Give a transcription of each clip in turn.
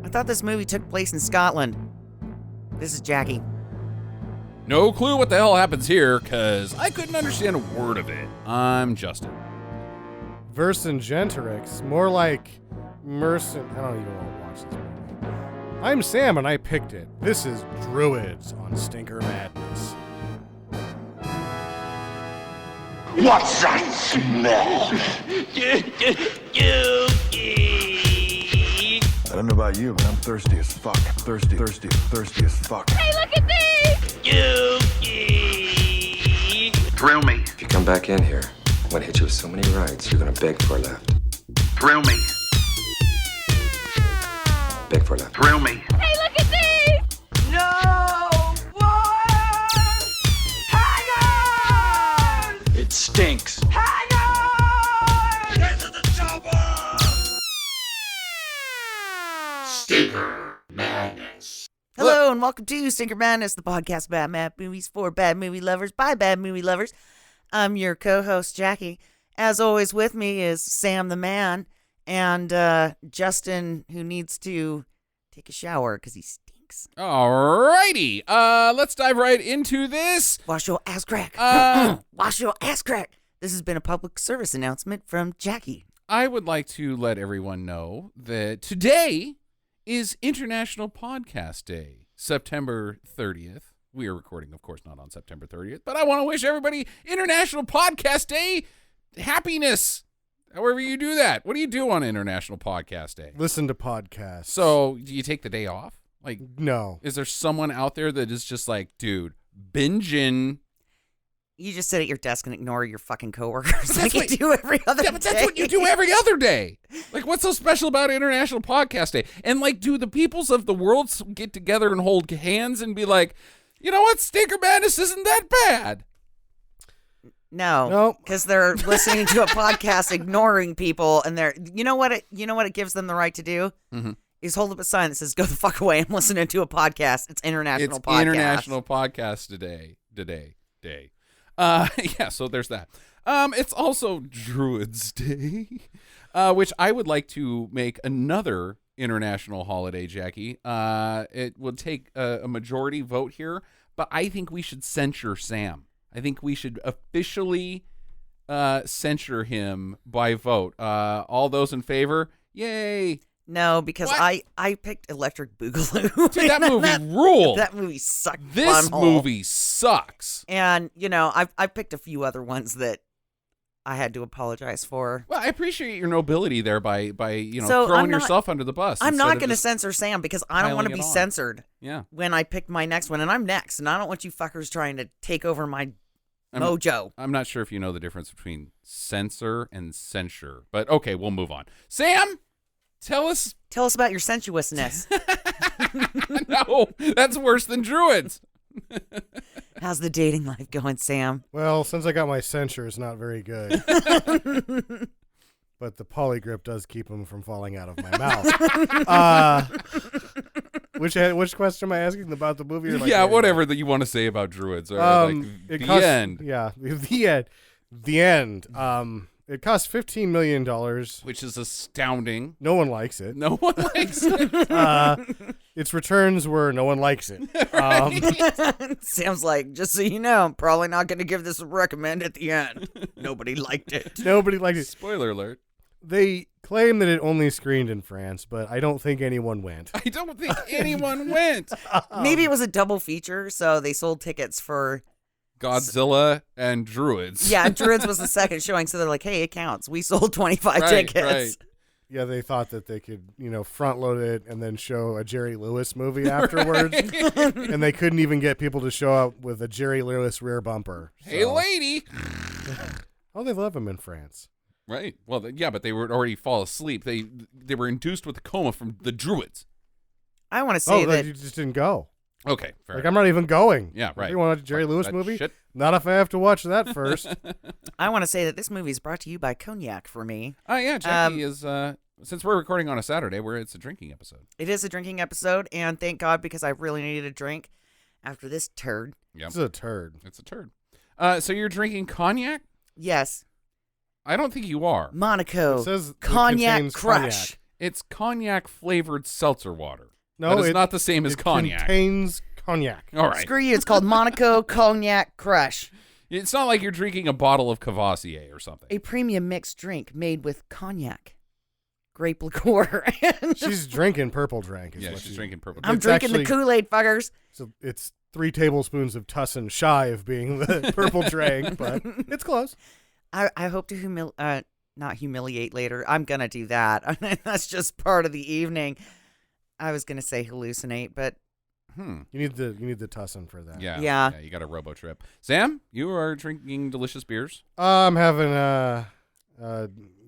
I thought this movie took place in Scotland. This is Jackie. No clue what the hell happens here, because I couldn't understand a word of it. I'm Justin. Vercingetorix, more like Mercen. I don't even want to watch this movie. I'm Sam, and I picked it. This is Druids on Stinker Madness. What's that smell? I don't know about you, but I'm thirsty as fuck. Thirsty as fuck. Hey, look at this! Thrill me. If you come back in here, I'm gonna hit you with so many rights, you're gonna beg for a left. Thrill me. Beg for a left. Thrill me. Hey, look at this! No! What? Hang on! It stinks. Hang on! Get to the chopper! Stinker Madness. Hello and welcome to Stinker Madness, the podcast about bad movies for bad movie lovers by bad movie lovers. I'm your co-host, Jackie. As always, with me is Sam the man and Justin, who needs to take a shower because he stinks. Alrighty, let's dive right into this. Wash your ass crack. Wash your ass crack. This has been a public service announcement from Jackie. I would like to let everyone know that today is International Podcast Day, September 30th. We are recording, of course, not on September 30th, but I want to wish everybody International Podcast Day happiness. However you do that. What do you do on International Podcast Day? Listen to podcasts. So, do you take the day off? Like, no. is there someone out there that is just like, dude, binging? You just sit at your desk and ignore your fucking coworkers That's like you do every other Yeah, but day. that's what you do every other day. Like, what's so special about International Podcast Day? And, like, do the peoples of the world get together and hold hands and be like, you know what, Stinker Madness isn't that bad? No, Nope. because they're listening to a podcast, ignoring people, and they're you know what it gives them the right to do is hold up a sign that says "Go the fuck away." I'm listening to a podcast. It's International Podcast. International Podcast Day. Yeah, so there's that. It's also Druids Day, which I would like to make another international holiday, Jackie. It would take a majority vote here, but I think we should censure Sam. I think we should officially censure him by vote. All those in favor? Yay! No, because What? I picked Electric Boogaloo. Dude, that movie ruled. That movie sucked. This butthole. movie sucks. And I picked a few other ones that I had to apologize for. Well, I appreciate your nobility there by So throwing I'm not- yourself under the bus. I'm instead not of going to just- censor Sam because I don't want to piling be it on. censored Yeah. when I pick my next one, and I'm next, and I don't want you fuckers trying to take over my I'm- mojo. I'm not sure if you know the difference between censor and censure, but okay, we'll move on. Sam, tell us. Tell us about your sensuousness. No, that's worse than Druids. How's the dating life going, Sam? Well, since I got my censure, it's not very good. But the polygrip does keep them from falling out of my mouth. Which question am I asking about the movie? Or Yeah, whatever that you want to say about Druids. Or it the cost, end, Yeah, the end. The end. It cost $15 million. which is astounding. No one likes it. No one likes it. Its returns were no one likes it. Sam's like, just so you know, I'm probably not going to give this a recommend at the end. Nobody liked it. Nobody liked it. Spoiler alert. They claim that it only screened in France, but I don't think anyone went. I don't think anyone went. Maybe it was a double feature, so they sold tickets for... Godzilla and Druids. Yeah, Druids was the second showing, so they're like, hey, it counts. We sold 25 Right, tickets. right. Yeah, they thought that they could, front load it and then show a Jerry Lewis movie afterwards. And they couldn't even get people to show up with a Jerry Lewis rear bumper. Hey, So- lady. Oh, they love him in France. Right. Well, yeah, but they would already fall asleep. They were induced with a coma from the Druids. I want to say Oh, that... you just didn't go. Okay, fair. Like, I'm not even going. Yeah, right. If you want a Jerry Fuck Lewis that movie? shit. Not if I have to watch that first. I want to say that this movie is brought to you by Cognac for me. Oh, yeah, Jackie is, since we're recording on a Saturday, it's a drinking episode. It is a drinking episode, and thank God, because I really needed a drink after this turd. Yep. This is a turd. It's a turd. So you're drinking cognac? Yes, I don't think you are. Monaco It says it Cognac contains Crush. It's cognac-flavored seltzer water. No, that is not the same as it cognac. contains cognac. All right. Screw you. It's called Monaco Cognac Crush, It's not like you're drinking a bottle of Cavassier or something. a premium mixed drink made with cognac, grape liqueur. and She's drinking purple drink. Is Yeah, what she's she- drinking purple. I'm It's drinking actually- the Kool-Aid, fuckers. So it's 3 tablespoons of Tussin shy of being the purple drink, but it's close. I hope to not humiliate later. I'm gonna do that. That's just part of the evening. I was gonna say hallucinate, but You need the Tussin for that. Yeah. You got a robo trip. Sam, you are drinking delicious beers. I'm having a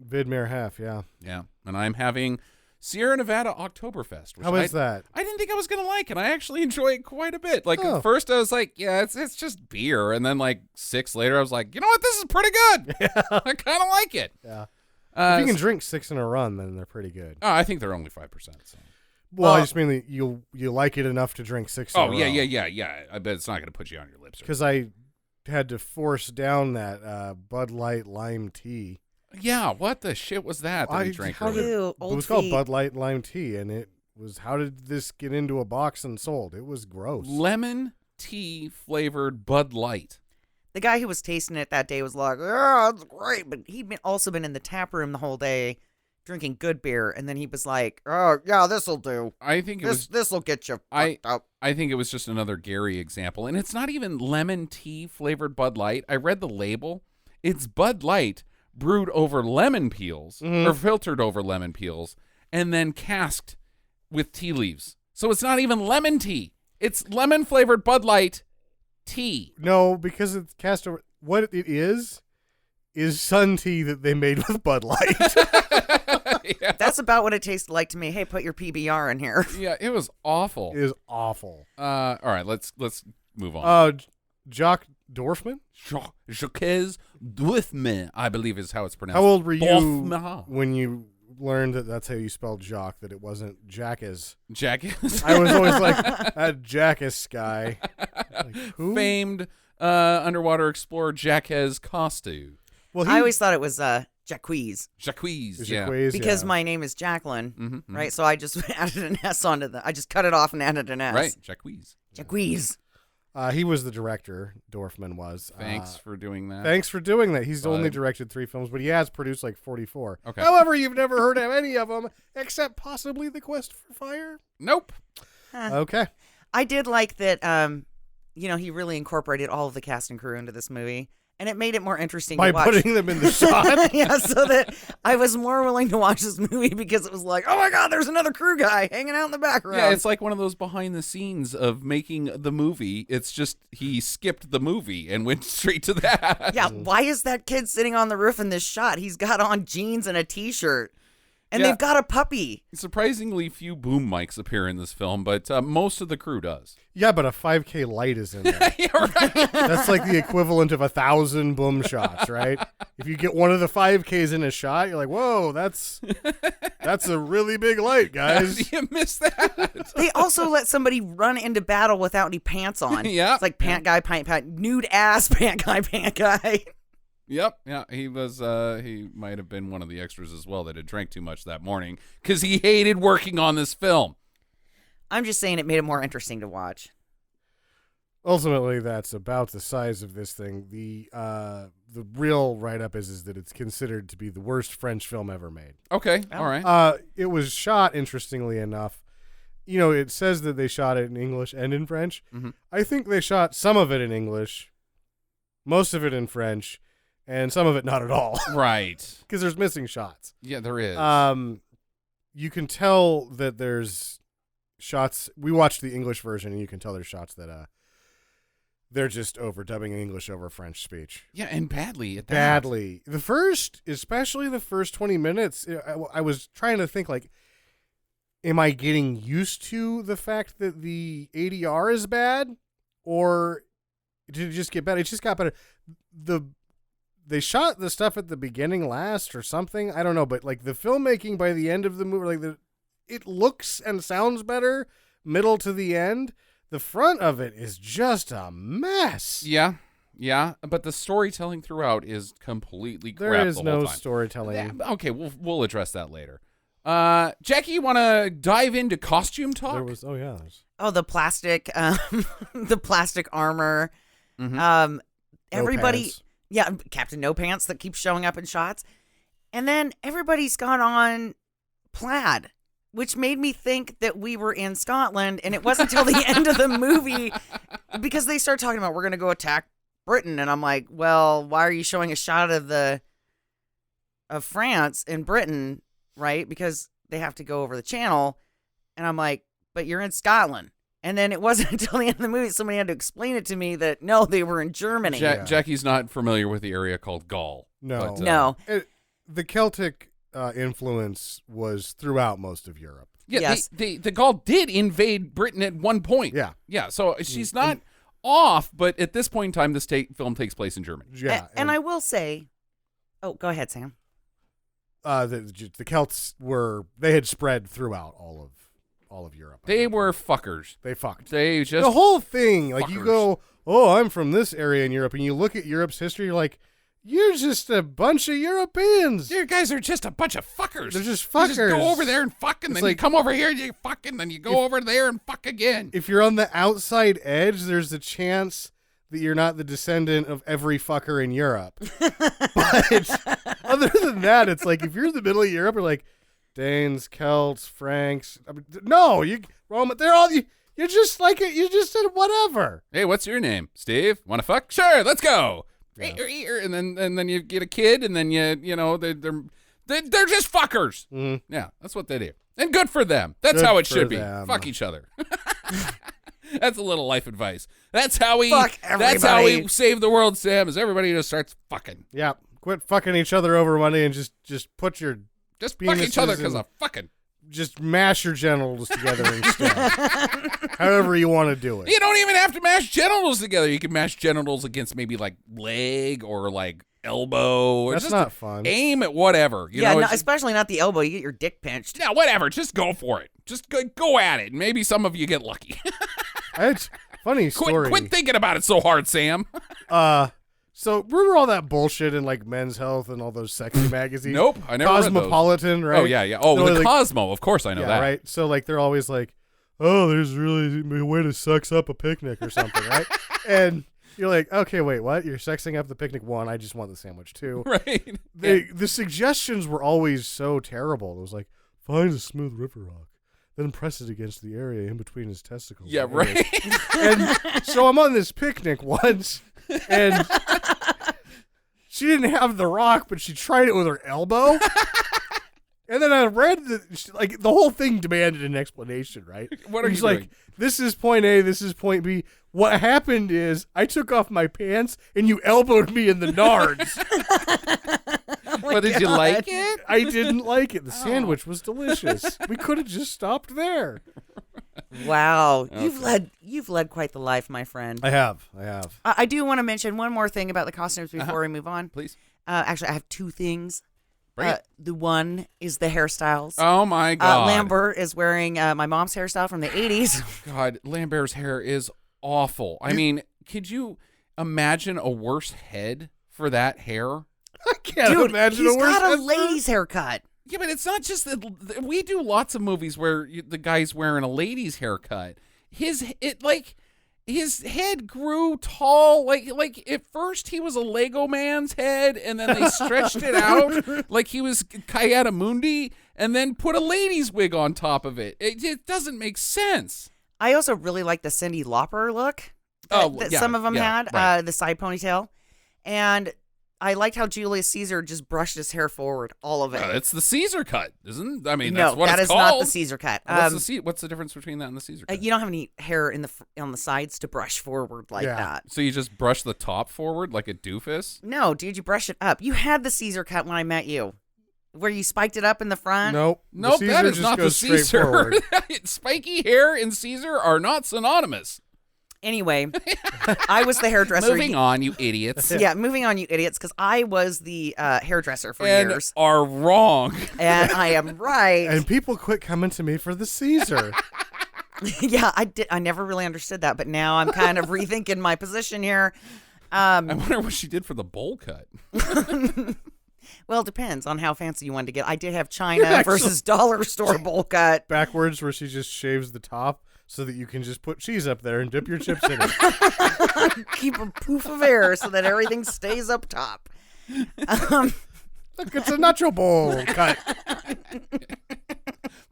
Vidmere half. Yeah. Yeah. And I'm having Sierra Nevada Oktoberfest. Which How is that? I didn't think I was going to like, and I actually enjoy it quite a bit. Like, Oh. at first I was like, yeah, it's just beer. And then, like, 6 later, I was like, you know what? This is pretty good. I kind of like it. Yeah. If you can So- drink 6 in a run, then they're pretty good. oh, I think they're only 5%. So. Well, I Well- just mean that you like it enough to drink 6 in a Oh, row. yeah. I bet it's not going to put you on your lips. Because I had to force down that Bud Light lime tea. Yeah, what the shit was that we drank how earlier? did, Ew, it old was called feet. Bud Light lime tea, and it was, how did this get into a box and sold? It was gross. Lemon tea flavored Bud Light. the guy who was tasting it that day was like, "Oh, that's great," but he'd also been in the tap room the whole day drinking good beer, and then he was like, "Oh, yeah, this'll do. I think it was This'll get you I- fucked up." I think it was just another Gary example. And it's not even lemon tea flavored Bud Light. I read the label. It's Bud Light brewed over lemon peels or filtered over lemon peels and then casked with tea leaves. So it's not even lemon tea. It's lemon flavored Bud Light tea. No, because it's cast over. What it is sun tea that they made with Bud Light. Yeah. That's about what it tasted like to me. Hey, put your PBR in here. Yeah, it was awful. It is awful. All right, let's move on. Jock Dorfman? Jacques Dorfman, I believe is how it's pronounced. How old were you Dorfman. when you learned that that's how you spelled Jock, that it wasn't Jackass? Jackass. I was always like, that Jackass guy. Like, who? Famed underwater explorer Jacques Cousteau. Well, I always thought it was Jacques. Jacques, is yeah. Jacques, Because yeah. my name is Jacqueline, Mhm, mhm. right? So I just added an S onto I just cut it off and added an S. Right, Jacques. Jacques. He was the director, Dorfman was. Thanks for doing that. Thanks for doing that. He's only Bud. directed 3 films, but he has produced like 44. Okay. However, you've never heard of any of them except possibly The Quest for Fire. Nope. Okay. I did like that, he really incorporated all of the cast and crew into this movie. And it made it more interesting By to watch. putting them in the shot. Yeah, so that I was more willing to watch this movie because it was like, oh my God, there's another crew guy hanging out in the background. Yeah, it's like one of those behind the scenes of making the movie. It's just he skipped the movie and went straight to that. Yeah, why is that kid sitting on the roof in this shot? He's got on jeans and a t-shirt. And Yeah. they've got a puppy. Surprisingly few boom mics appear in this film, but most of the crew does. Yeah, but a 5K light is in there. Yeah, right. That's like the equivalent of 1,000 boom shots, right? If you get one of the 5Ks in a shot, you're like, whoa, that's a really big light, guys. You missed that. They also let somebody run into battle without any pants on. Yeah. It's like pant guy, nude ass, pant guy. Yep. Yeah, he was. He might have been one of the extras as well that had drank too much that morning because he hated working on this film. I'm just saying it made it more interesting to watch. Ultimately, that's about the size of this thing. The real write-up is that it's considered to be the worst French film ever made. Okay. All right. It was shot, interestingly enough. You know, it says that they shot it in English and in French. Mhm. I think they shot some of it in English, most of it in French, and some of it not at all, Right. because there's missing shots. Yeah, there is. You can tell that there's shots. We watched the English version, and you can tell there's shots that they're just overdubbing English over French speech. Yeah, and badly at that. Badly. Especially the first 20 minutes, I was trying to think, like, am I getting used to the fact that the ADR is bad, or did it just get better? It just got better. They shot the stuff at the beginning last or something. I don't know, but like the filmmaking by the end of the movie, like it looks and sounds better middle to the end. The front of it is just a mess. Yeah. Yeah, but the storytelling throughout is completely crap. There is the whole no time. storytelling. Okay, we'll address that later. Jackie, you want to dive into costume talk? The plastic, the plastic armor. Mm-hmm. Everybody, Pants. yeah, Captain No Pants that keeps showing up in shots. And then everybody's gone on plaid, which made me think that we were in Scotland. And it wasn't until the end of the movie because they start talking about we're going to go attack Britain. And I'm like, well, why are you showing a shot of France and Britain, right? Because they have to go over the channel. And I'm like, but you're in Scotland. And then it wasn't until the end of the movie somebody had to explain it to me that, no, they were in Germany. Jackie's not familiar with the area called Gaul. No. But, No. The Celtic influence was throughout most of Europe. Yeah, Yes. the Gaul did invade Britain at one point. Yeah. Yeah, so she's not off, but at this point in time, this film takes place in Germany. Yeah. And I will say, oh, go ahead, Sam. The Celts they had spread throughout all of Europe. They were fuckers. They fucked. They just The whole thing, like you fuckers. go, oh, I'm from this area in Europe, and you look at Europe's history, you're like, you're just a bunch of Europeans. You guys are just a bunch of fuckers. They're just You fuckers. just go over there and fuck, and It's then you like- come over here and you fuck, and then you go over there and fuck again. If you're on the outside edge, there's a chance that you're not the descendant of every fucker in Europe. But other than that, it's like if you're in the middle of Europe, you're like Danes, Celts, Franks. I mean, no, you Roman. They're all you're just like it. You just said whatever. Hey, what's your name? Steve? Want to fuck? Sure, let's go. Yeah. And then you get a kid, and then you know they're just fuckers. Mhm. Yeah, that's what they do, and good for them. That's Good how it for should be. them. Fuck each other. That's a little life advice. That's how we. Fuck That's how everybody. we save the world, Sam. Is everybody just starts fucking? Yeah, quit fucking each other over money and just put your Just fuck each other because Penises of fucking. just mash your genitals together instead. However you want to do it. You don't even have to mash genitals together. You can mash genitals against maybe like leg or like elbow. Or That's just not fun. Aim at whatever. You yeah, know, no, it's just- especially not the elbow. You get your dick pinched. yeah, whatever. Just go for it. Just go at it. Maybe some of you get lucky. It's funny story. quit thinking about it so hard, Sam. So remember all that bullshit in like Men's Health and all those sexy magazines? Nope, I never read those. Cosmopolitan, right? Oh yeah. Oh, They're the like- Cosmo. Of course, I know yeah, that. right. So like they're always like, oh, there's really a way to sex up a picnic or something, right? And you're like, okay, wait, what? You're sexing up the picnic? One, I just want the sandwich. Two, Right. the suggestions were always so terrible. It was like, find a smooth river rock, then press it against the area in between his testicles. Yeah. and Right. And so I'm on this picnic once, and she didn't have the rock, but she tried it with her elbow. And then I read the whole thing demanded an explanation, right? What are He's you like, doing? this is point A, this is point B. What happened is I took off my pants and you elbowed me in the nards. But did you like it? I didn't like it. The sandwich was delicious. We could have just stopped there. Wow, you've led quite the life, my friend. I have. I do want to mention one more thing about the costumes before we move on. Please. Actually, I have two things. Bring it. The one is the hairstyles. Oh my God. Lambert is wearing my mom's hairstyle from the 80s. God, Lambert's hair is awful. I mean, could you imagine a worse head for that hair? I can't Dude, imagine he's a worse got a head lady's haircut. Yeah, but it's not just that. We do lots of movies where the guy's wearing a lady's haircut. His head grew tall. Like at first he was a Lego man's head, and then they stretched it out like he was Kayatamundi, and then put a lady's wig on top of it. It doesn't make sense. I also really like the Cyndi Lauper look that yeah, some of them yeah, had, right. the side ponytail. And I liked how Julius Caesar just brushed his hair forward, all of it. It's the Caesar cut, isn't it? I mean, no, that's what that it's is called. not the Caesar cut. What's the difference between that and the Caesar cut? You don't have any hair on the sides to brush forward like Yeah. that. So you just brush the top forward like a doofus? No, dude, you brush it up. You had the Caesar cut when I met you, where you spiked it up in the front. Nope. Nope, The that Caesar is just not the goes straight Caesar. forward. Spiky hair and Caesar are not synonymous. Anyway, I was the hairdresser. Moving on, you idiots. Yeah, moving on, you idiots, because I was the hairdresser for And years. are wrong. And I am right. And people quit coming to me for the Caesar. Yeah, I did. I never really understood that, but now I'm kind of rethinking my position here. I wonder what she did for the bowl cut. Well, it depends on how fancy you want to get. I did have China versus dollar store bowl cut. Backwards, where she just shaves the top so that you can just put cheese up there and dip your chips in it. Keep a poof of air so that everything stays up top. Look, it's a nacho bowl cut.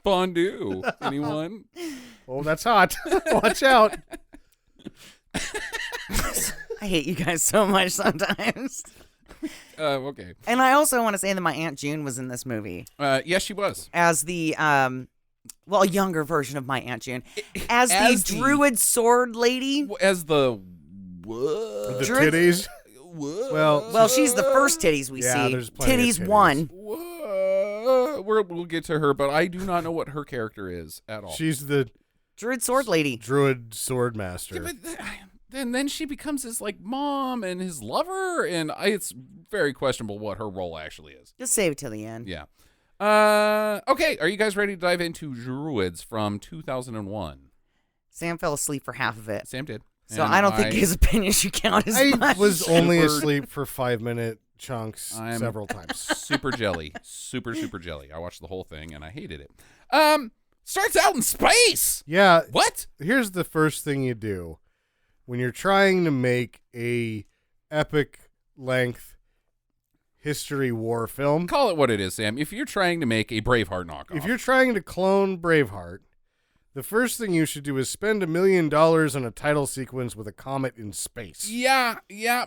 Fondue. Anyone? Oh, that's hot. Watch out. I hate you guys so much sometimes. Okay. And I also want to say that my Aunt June was in this movie Yes, she was. as the a younger version of my Aunt June, as the the- Druid sword lady. As the The Druid- titties. Well, she's the first titties we Yeah, see. there's plenty of Titties titties. 1. We'll get to her, but I do not know what her character is at all. She's the Druid sword lady. druid sword master. Yeah, but then she becomes his like mom and his lover, and it's very questionable what her role actually is. Just save it till the end. Yeah. Okay, are you guys ready to dive into Druids from 2001? Sam fell asleep for half of it. Sam did. So And I don't think his opinion should count as I much. was only Super- asleep for 5-minute chunks I'm- several times. super jelly. Super jelly. I watched the whole thing and I hated it. Starts out in space. Yeah, What? here's the first thing you do when you're trying to make a epic length history war film. Call it what it is, Sam. If you're trying to make a Braveheart knockoff. If you're trying to clone Braveheart, the first thing you should do is spend $1 million on a title sequence with a comet in space. Yeah,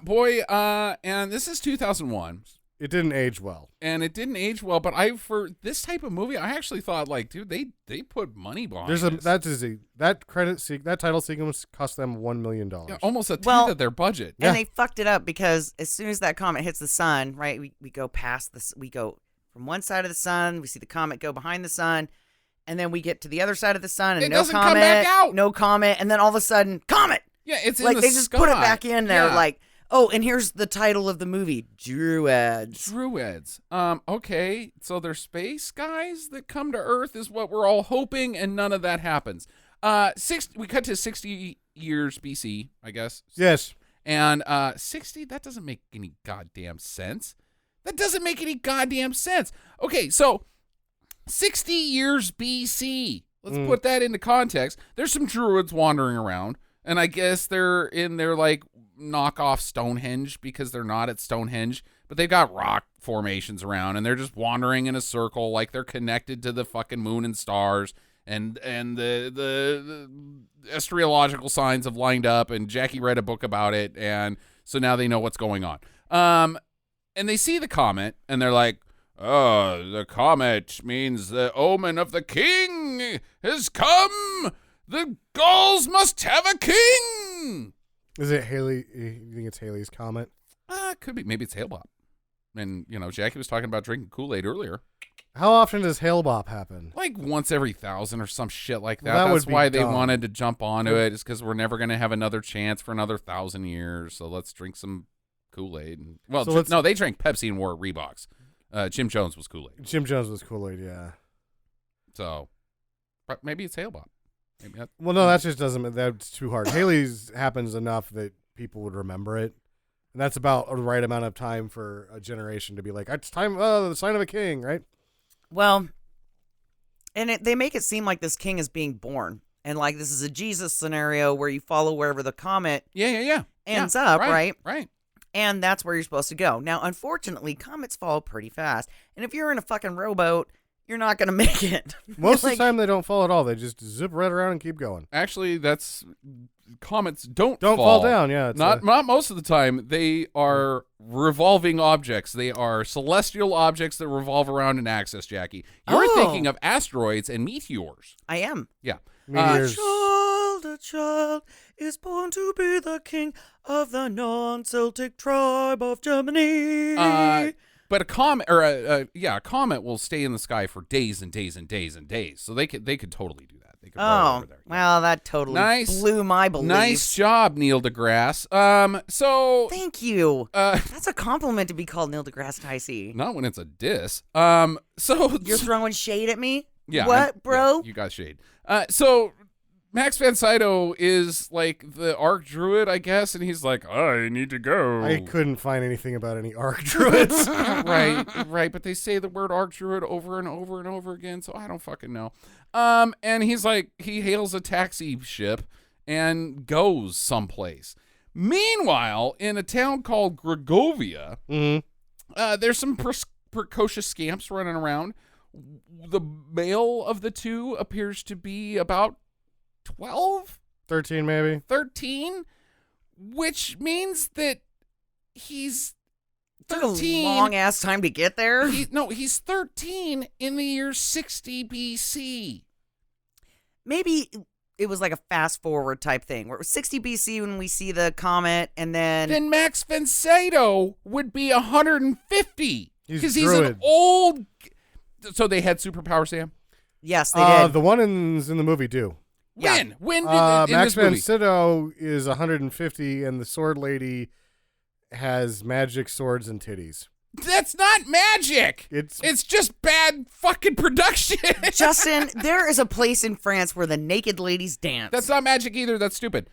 boy. And this is 2001. It didn't age well. And it didn't age well, but for this type of movie, I actually thought, like, dude, they put money behind There's this. that title sequence cost them $1 million. Yeah, almost a tenth Well, of their budget. And they fucked it up because as soon as that comet hits the sun, right, we go past this, we go from one side of the sun, we see the comet go behind the sun, and then we get to the other side of the sun and It no doesn't comet, come back out. no comet, and then all of a sudden, comet! Yeah, it's Like in the they just put it sky. back in there, Yeah. like, oh, and here's the title of the movie, Druids. Druids. Okay, so they're space guys that come to Earth is what we're all hoping, and none of that happens. We cut to 60 years BC, I guess. Yes. And 60, that doesn't make any goddamn sense. That doesn't make any goddamn sense. Okay, so 60 years BC. Let's put that into context. There's some druids wandering around, and I guess they're in their like knockoff Stonehenge because they're not at Stonehenge, but they've got rock formations around, and they're just wandering in a circle like they're connected to the fucking moon and stars, and the astrological signs have lined up, and Jackie read a book about it, and so now they know what's going on. And they see the comet, and they're like, oh, the comet means the omen of the king has come. The Gauls must have a king. Is it Haley? You think it's Haley's comet? Could be. Maybe it's Hail Bop. And, Jackie was talking about drinking Kool-Aid earlier. How often does Hail Bop happen? Like once every 1,000 or some shit like that. Well, that That's would be why they dumb. wanted to jump onto it. Is because we're never going to have another chance for another 1,000 years. So let's drink some Kool-Aid. Well, So let's- no, they drank Pepsi and wore Reeboks. Jim Jones was Kool-Aid. Jim Jones was Kool-Aid, yeah. So but maybe it's Hail Bop. Maybe that, Well, no, that just doesn't. That's too hard. Haley's happens enough that people would remember it, and that's about the right amount of time for a generation to be like, it's time. The sign of a king, right? Well, and they make it seem like this king is being born, and like this is a Jesus scenario where you follow wherever the comet yeah. ends Yeah, up, right? Right. And that's where you're supposed to go. Now, unfortunately, comets fall pretty fast, and if you're in a fucking rowboat, you're not going to make it. Most Like, of the time, they don't fall at all. They just zip right around and keep going. Actually, that's comets don't Fall down. Yeah, it's Not most of the time. They are revolving objects. They are celestial objects that revolve around an axis, Jackie. You're Oh. thinking of asteroids and meteors. I am. Yeah. meteors. A child is born to be the king of the non-Celtic tribe of Germany. But a comet, or a comet will stay in the sky for days and days and days and days. So they could totally do that. They could roll Oh, over there. well, that totally Nice. blew my beliefs. Nice job, Neil deGrasse. So Thank you. uh, That's a compliment to be called Neil deGrasse Tyson. not when it's a diss. So You're throwing shade at me? yeah, What, bro? yeah, you got shade. So Max Van Sydow is like the Arc Druid, I guess, and he's like, I need to go. I couldn't find anything about any Arc Druids. right, but they say the word Arc Druid over and over and over again, so I don't fucking know. And he's like, he hails a taxi ship and goes someplace. Meanwhile, in a town called Gregovia, there's some precocious scamps running around. The male of the two appears to be about 12? 13 maybe. 13? Which means that he's Took a 13. long ass time to get there. He's 13 in the year 60 BC. Maybe it was like a fast forward type thing where it was 60 BC when we see the comet, and then Max Van Sydow would be 150 because he's an Druid. old. So they had superpower, Sam. yes, they did. The ones in the movie do. Yeah. When did in Max this Van movie? Sydow is 150, and the sword lady has magic swords and titties. That's not magic. It's just bad fucking production. Justin, there is a place in France where the naked ladies dance. That's not magic either. That's stupid.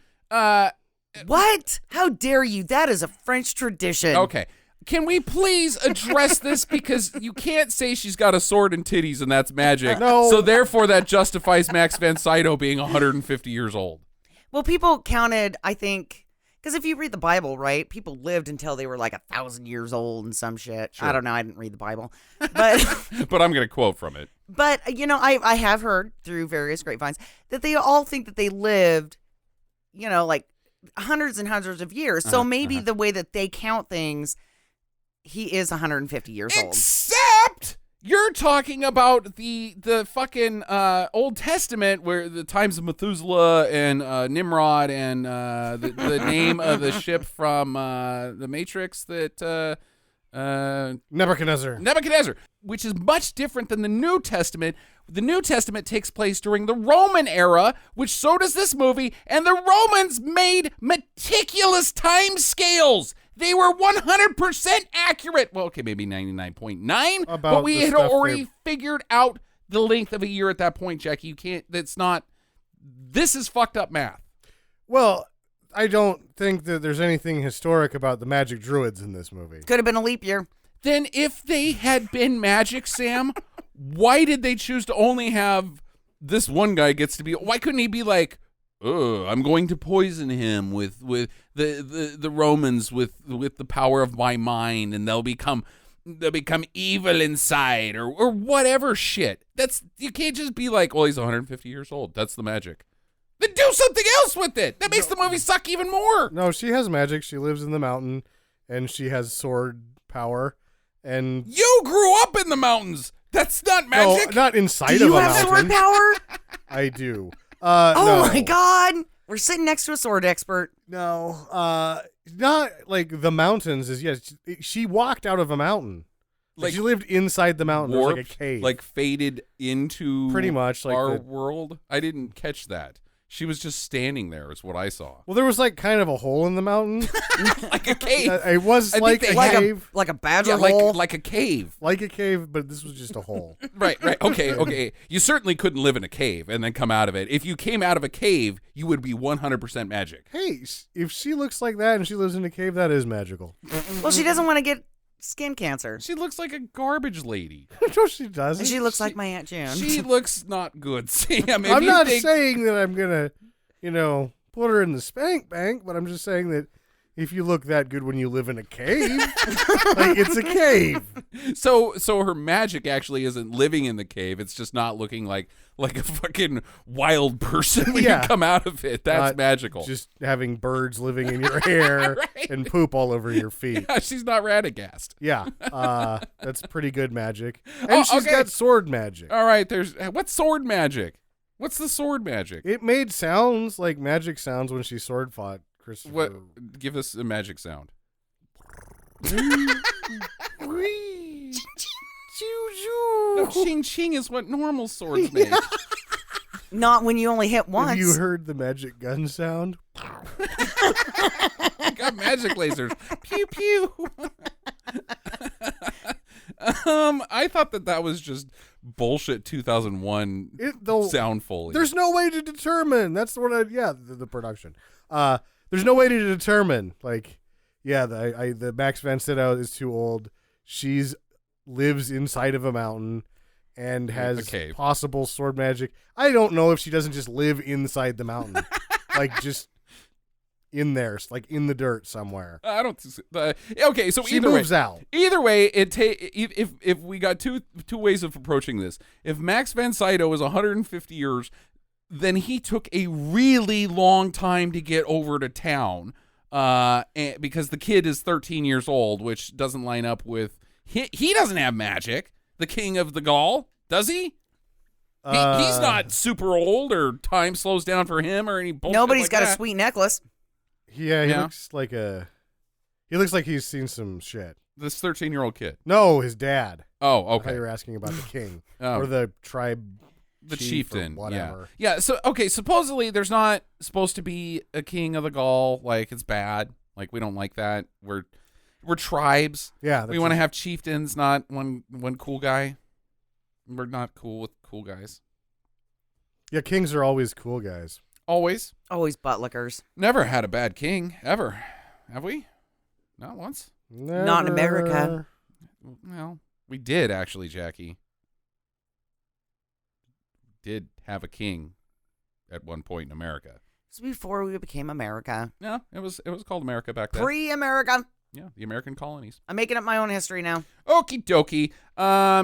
What? How dare you? That is a French tradition. Okay. Can we please address this? Because you can't say she's got a sword and titties and that's magic. No. So therefore that justifies Max Van Sydow being 150 years old. Well, people counted, I think, because if you read the Bible, right, people lived until they were like 1,000 years old and some shit. Sure. I don't know. I didn't read the Bible. But But I'm going to quote from it. But, you know, I have heard through various grapevines that they all think that they lived, you know, like hundreds and hundreds of years. So maybe the way that they count things, he is 150 years old. Except you're talking about the fucking Old Testament where the times of Methuselah and Nimrod and the name of the ship from the Matrix that Nebuchadnezzar. Nebuchadnezzar, which is much different than the New Testament. The New Testament takes place during the Roman era, which so does this movie, and the Romans made meticulous time scales. They were 100% accurate. Well, okay, maybe 99.9, but About we the had stuff already they- figured out the length of a year at that point, Jackie. You can't, this is fucked up math. Well, I don't think that there's anything historic about the magic druids in this movie. Could have been a leap year. Then if they had been magic, Sam, why did they choose to only have this one guy gets to be, why couldn't he be like, I'm going to poison him with the Romans with the power of my mind, and they'll become evil inside or whatever shit. You can't just be like, well, he's 150 years old. That's the magic. Then do something else with it. That makes the movie suck even more. No, she has magic. She lives in the mountain, and she has sword power. And You grew up in the mountains. That's not magic. no, not inside Do of you a have mountain. sword power? I do. Oh No. my God. We're sitting next to a sword expert. No, not like the mountains. She walked out of a mountain. Like she lived inside the mountain. There was Warped, like a cave. like faded into Pretty much, like our the- world. I didn't catch that. She was just standing there is what I saw. well, there was like kind of a hole in the mountain. Like a cave. It was I like think a they had cave. Like a badger Yeah, hole. like a cave. Like a cave, but this was just a hole. Right. Okay. You certainly couldn't live in a cave and then come out of it. If you came out of a cave, you would be 100% magic. Hey, if she looks like that and she lives in a cave, that is magical. Well, she doesn't want to get skin cancer. She looks like a garbage lady. No, she doesn't. She looks like my Aunt June. She looks not good, Sam. If I'm you not think- saying that I'm gonna, put her in the spank bank, but I'm just saying that if you look that good when you live in a cave, like it's a cave. So her magic actually isn't living in the cave. It's just not looking like a fucking wild person when Yeah. you come out of it. That's Not magical. Just having birds living in your hair Right. and poop all over your feet. Yeah, she's not Radagast. Yeah, that's pretty good magic. And she's okay. got sword magic. All right, what's sword magic? What's the sword magic? It made sounds like magic sounds when she sword fought Christopher. What? Give us a magic sound. No, ching ching is what normal swords make. Not when you only hit once. Have you heard the magic gun sound? Got magic lasers. Pew pew. I thought that was just bullshit 2001 though, sound foley. There's no way to determine. That's the one. The production. There's no way to determine. Like, the Max von Sydow is too old. She's lives inside of a mountain and has possible sword magic. I don't know if she doesn't just live inside the mountain, like just in there, like in the dirt somewhere. I don't. Okay, so she moves out. Either way, if we got two ways of approaching this. If Max von Sydow is 150 years, then he took a really long time to get over to town, because the kid is 13 years old, which doesn't line up with he doesn't have magic. The king of the Gaul, does he? He's not super old, or time slows down for him, or any bullshit. Nobody's got a sweet necklace. Yeah, he looks like he's seen some shit. This 13-year-old kid. No, his dad. Oh, I thought okay. you were asking about the king or the tribe, the chief chieftain, or whatever. Yeah. So okay, supposedly there's not supposed to be a king of the Gaul. Like, it's bad. Like, we don't like that. We're tribes. Yeah, we want to have chieftains, not one cool guy. We're not cool with cool guys. Yeah, kings are always cool guys. Always buttlickers. Never had a bad king ever, have we? Not once. Never. Not in America. Well, we did actually, Jackie. Did have a king at one point in America. This was before we became America. Yeah, it was called America back then. Pre-America. Yeah, the American colonies. I'm making up my own history now. Okie dokie.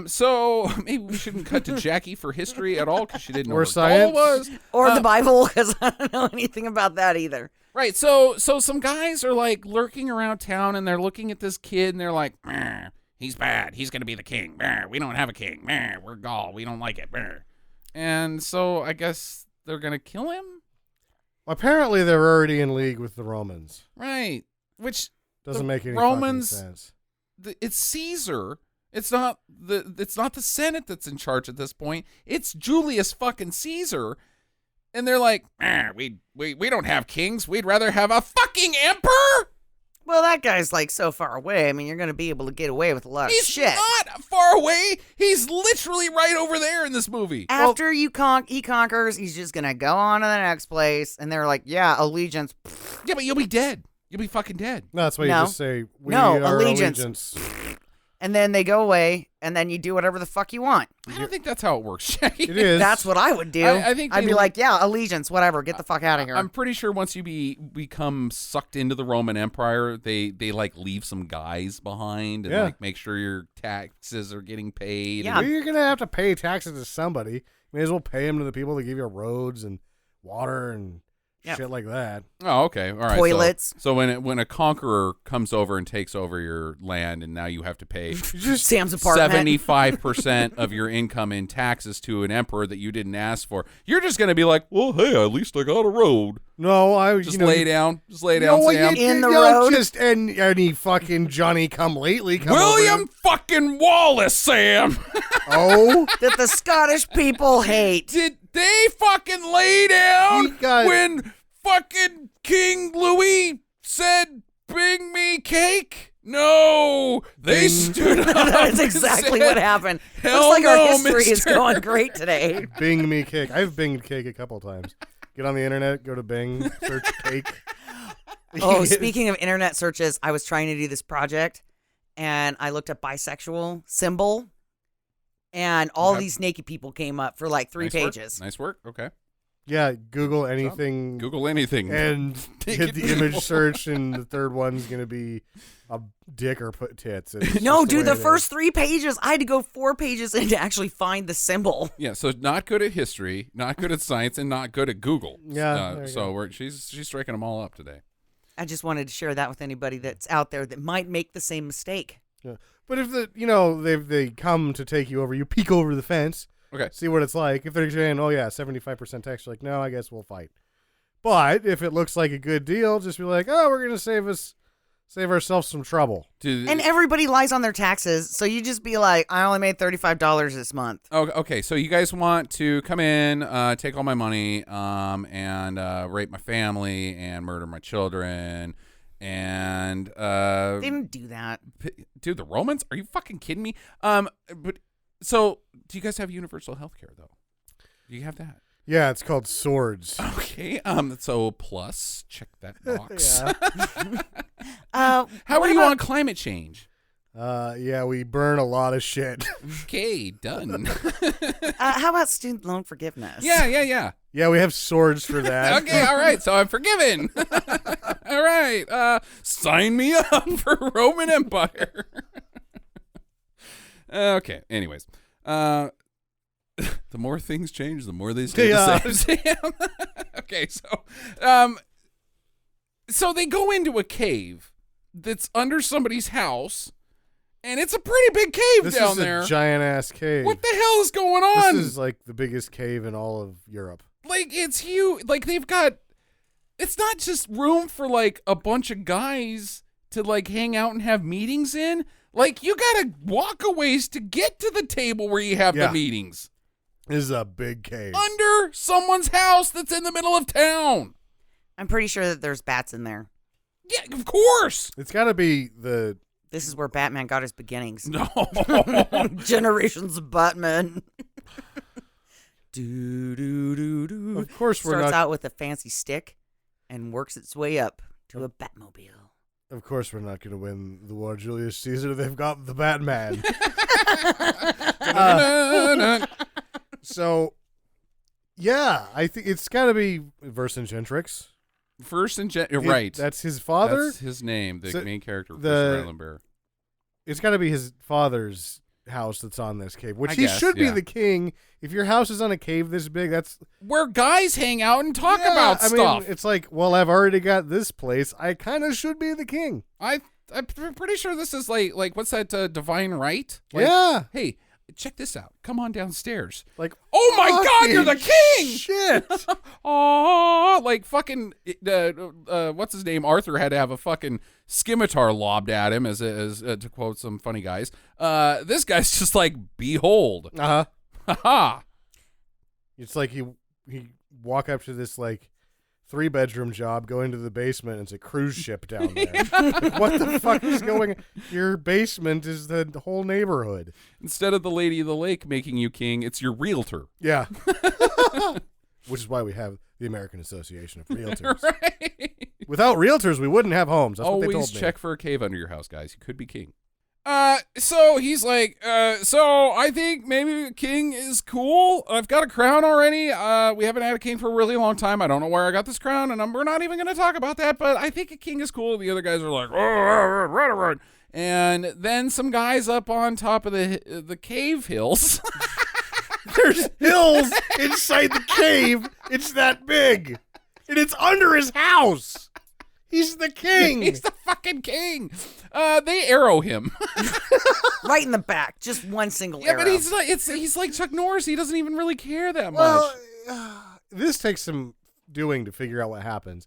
So maybe we shouldn't cut to Jackie for history at all, because she didn't know Or what science. Gaul was. Or the Bible, because I don't know anything about that either. Right. So some guys are like lurking around town, and they're looking at this kid, and they're like, he's bad. He's gonna be the king. We don't have a king. We're Gaul. We don't like it. And so I guess they're gonna kill him. Apparently, they're already in league with the Romans. Right. Which doesn't make any Romans, fucking sense. It's Caesar. It's not the Senate that's in charge at this point. It's Julius fucking Caesar. And they're like, we don't have kings. We'd rather have a fucking emperor. Well, that guy's like so far away. I mean, you're going to be able to get away with a lot of shit. He's not far away. He's literally right over there in this movie. After he conquers, he's just going to go on to the next place. And they're like, yeah, allegiance. Yeah, but you'll be dead. You'll be fucking dead. No, that's why you just say, we No, are allegiance. And then they go away, and then you do whatever the fuck you want. I don't think that's how it works, Jackie. It is. That's what I would do. I think I'd be like, yeah, allegiance, whatever. Get the fuck out of here. I'm pretty sure once you become sucked into the Roman Empire, they like leave some guys behind and like make sure your taxes are getting paid. Yeah. Well, you're going to have to pay taxes to somebody. May as well pay them to the people that give you roads and water and shit like that. Oh, okay. All right. Toilets. So when a conqueror comes over and takes over your land, and now you have to pay Sam's apartment. 75% of your income in taxes to an emperor that you didn't ask for, you're just going to be like, well, hey, at least I got a road. No, Just lay down. Just lay down, Sam. In the road. Just any fucking Johnny come lately come William over. fucking Wallace, Sam. Oh. That the Scottish people hate. Did they fucking lay down when fucking King Louis said, bring me cake? No, they stood up. That's exactly and what said, happened. Hell Looks like our no, history is mister. going great today. Bing me cake. I've binged cake a couple times. Get on the internet, go to Bing, search cake. Oh, speaking of internet searches, I was trying to do this project, and I looked up bisexual symbol, and all these naked people came up for like 3 pages. Nice work. Okay. Yeah, Google anything. Google anything. And Naked hit the people. image search, and the third one's going to be a dick or put tits. It's No, just dude, way the it is. first 3 pages, I had to go 4 pages in to actually find the symbol. Yeah, so not good at history, not good at science, and not good at Google. Yeah, there you so she's striking them all up today. I just wanted to share that with anybody that's out there that might make the same mistake. Yeah. But if they come to take you over, you peek over the fence. Okay. See what it's like. If they're saying, oh, yeah, 75% tax, you're like, no, I guess we'll fight. But if it looks like a good deal, just be like, oh, we're going to save ourselves some trouble. And everybody lies on their taxes, so you just be like, I only made $35 this month. Okay, so you guys want to come in, take all my money, and rape my family and murder my children, and They didn't do that. dude, the Romans? Are you fucking kidding me? But So, do you guys have universal health care, though? Do you have that? Yeah, it's called swords. Okay. So plus, check that box. Yeah. How are you on climate change? Yeah, we burn a lot of shit. Okay, done. How about student loan forgiveness? Yeah. Yeah, we have swords for that. Okay, all right. So I'm forgiven. All right. Sign me up for Roman Empire. Okay. Anyways, the more things change, the more they stay the same. Sam. Okay, so they go into a cave that's under somebody's house, and it's a pretty big cave down there. This is a giant ass cave. What the hell is going on? This is like the biggest cave in all of Europe. Like, it's huge. Like, they've got, it's not just room for like a bunch of guys to like hang out and have meetings in. Like, you gotta walk a ways to get to the table where you have the meetings. This is a big cave. Under someone's house that's in the middle of town. I'm pretty sure that there's bats in there. Yeah, of course. It's got to be the... This is where Batman got his beginnings. No. Generations of Batman. Do, do, do, do. Of course we're Starts not... out with a fancy stick and works its way up to a Batmobile. Of course we're not going to win the war, Julius Caesar. They've got the Batman. So, yeah, I think it's got to be Vercingetorix. Right. That's his father? That's his name, the main character, Lambert. It's got to be his father's house that's on this cave, which I he guess, should be yeah. the king. If your house is on a cave this big, that's... Where guys hang out and talk about stuff. I mean, it's like, well, I've already got this place. I kind of should be the king. I'm pretty sure this is like what's that, divine right? Like, Yeah. Hey, check this out. Come on downstairs. Like, oh my God, you're the king! Shit. Oh, like fucking, what's his name? Arthur had to have a fucking scimitar lobbed at him, as to quote some funny guys. This guy's just like, behold. Uh-huh. Ha-ha. It's like he walk up to this, like, 3-bedroom job, go into the basement, and it's a cruise ship down there. Like, what the fuck is going on? Your basement is the whole neighborhood. Instead of the Lady of the Lake making you king, it's your realtor. Yeah. Which is why we have the American Association of Realtors. Right. Without realtors, we wouldn't have homes. That's what they Always told me. check for a cave under your house, guys. You could be king. So he's like, so I think maybe a king is cool. I've got a crown already. We haven't had a king for a really long time. I don't know where I got this crown, and we're not even going to talk about that, but I think a king is cool. The other guys are like, oh, right. And then some guys up on top of the cave hills. There's hills inside the cave. It's that big. And it's under his house. He's the king. He's the fucking king. They arrow him. Right in the back. Just one single Yeah, arrow. but he's like Chuck Norris. He doesn't even really care that much. Well, this takes some doing to figure out what happens.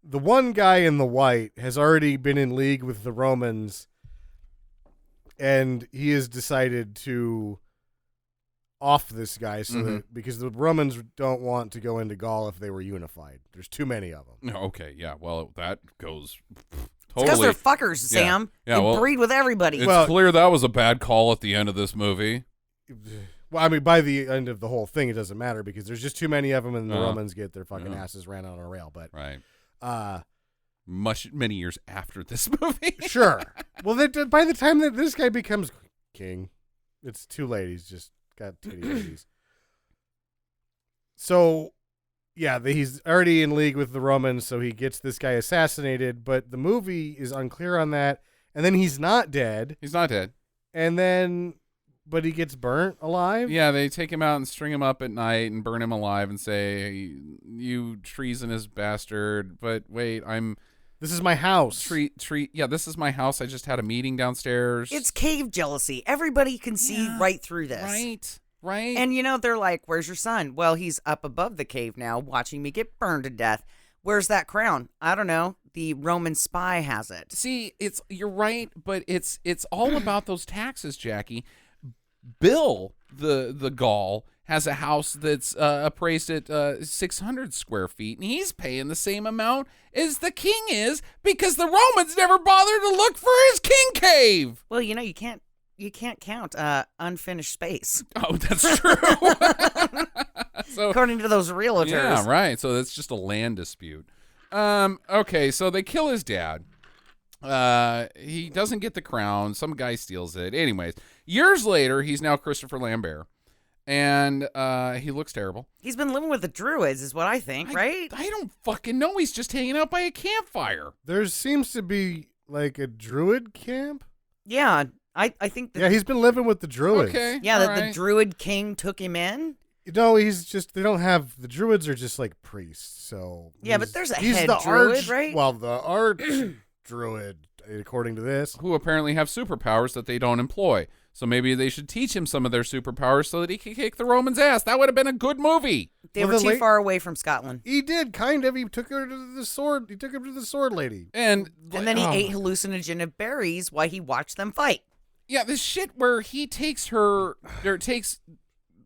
The one guy in the white has already been in league with the Romans, and he has decided to off this guy because the Romans don't want to go into Gaul if they were unified. There's too many of them. Okay, yeah. Well, that goes Because totally. they're fuckers, Sam. Yeah, they well, breed with everybody. It's clear that was a bad call at the end of this movie. Well, I mean, by the end of the whole thing, it doesn't matter because there's just too many of them, and the Romans get their fucking asses ran on a rail. But right, many years after this movie. Sure. Well, by the time that this guy becomes king, it's too late. He's just got titty ladies. So, yeah, he's already in league with the Romans, so he gets this guy assassinated. But the movie is unclear on that. And then he's not dead. He's not dead. And then, but he gets burnt alive. Yeah, they take him out and string him up at night and burn him alive and say, "You treasonous bastard!" But wait, This is my house. Yeah, this is my house. I just had a meeting downstairs. It's cave jealousy. Everybody can see right through this. Right. And, they're like, where's your son? Well, he's up above the cave now watching me get burned to death. Where's that crown? I don't know. The Roman spy has it. See, you're right, but it's all about those taxes, Jackie. Bill, the Gaul, has a house that's appraised at 600 square feet, and he's paying the same amount as the king is because the Romans never bothered to look for his king cave. Well, you can't you can't count unfinished space. Oh, that's true. So, according to those realtors. yeah, right. So that's just a land dispute. Okay, so they kill his dad. He doesn't get the crown. Some guy steals it. Anyways, years later, he's now Christopher Lambert. And he looks terrible. He's been living with the Druids, is what I think, right? I don't fucking know. He's just hanging out by a campfire. There seems to be like a druid camp. Yeah, I think that, Yeah, he's been living with the druids. Okay. yeah, all that right. the Druid King took him in. No, he's just, they don't have, the druids are just like priests, so. Yeah, he's- but there's a he's head the druid, right? Well, the arch druid, according to this. Who apparently have superpowers that they don't employ. So maybe they should teach him some of their superpowers so that he can kick the Romans' ass. That would have been a good movie. They Well, were the too far away from Scotland. He did, kind of. He took her to the sword. He took him to the sword lady. And And then he oh, ate hallucinogenic berries while he watched them fight. yeah, this shit where he takes her, or takes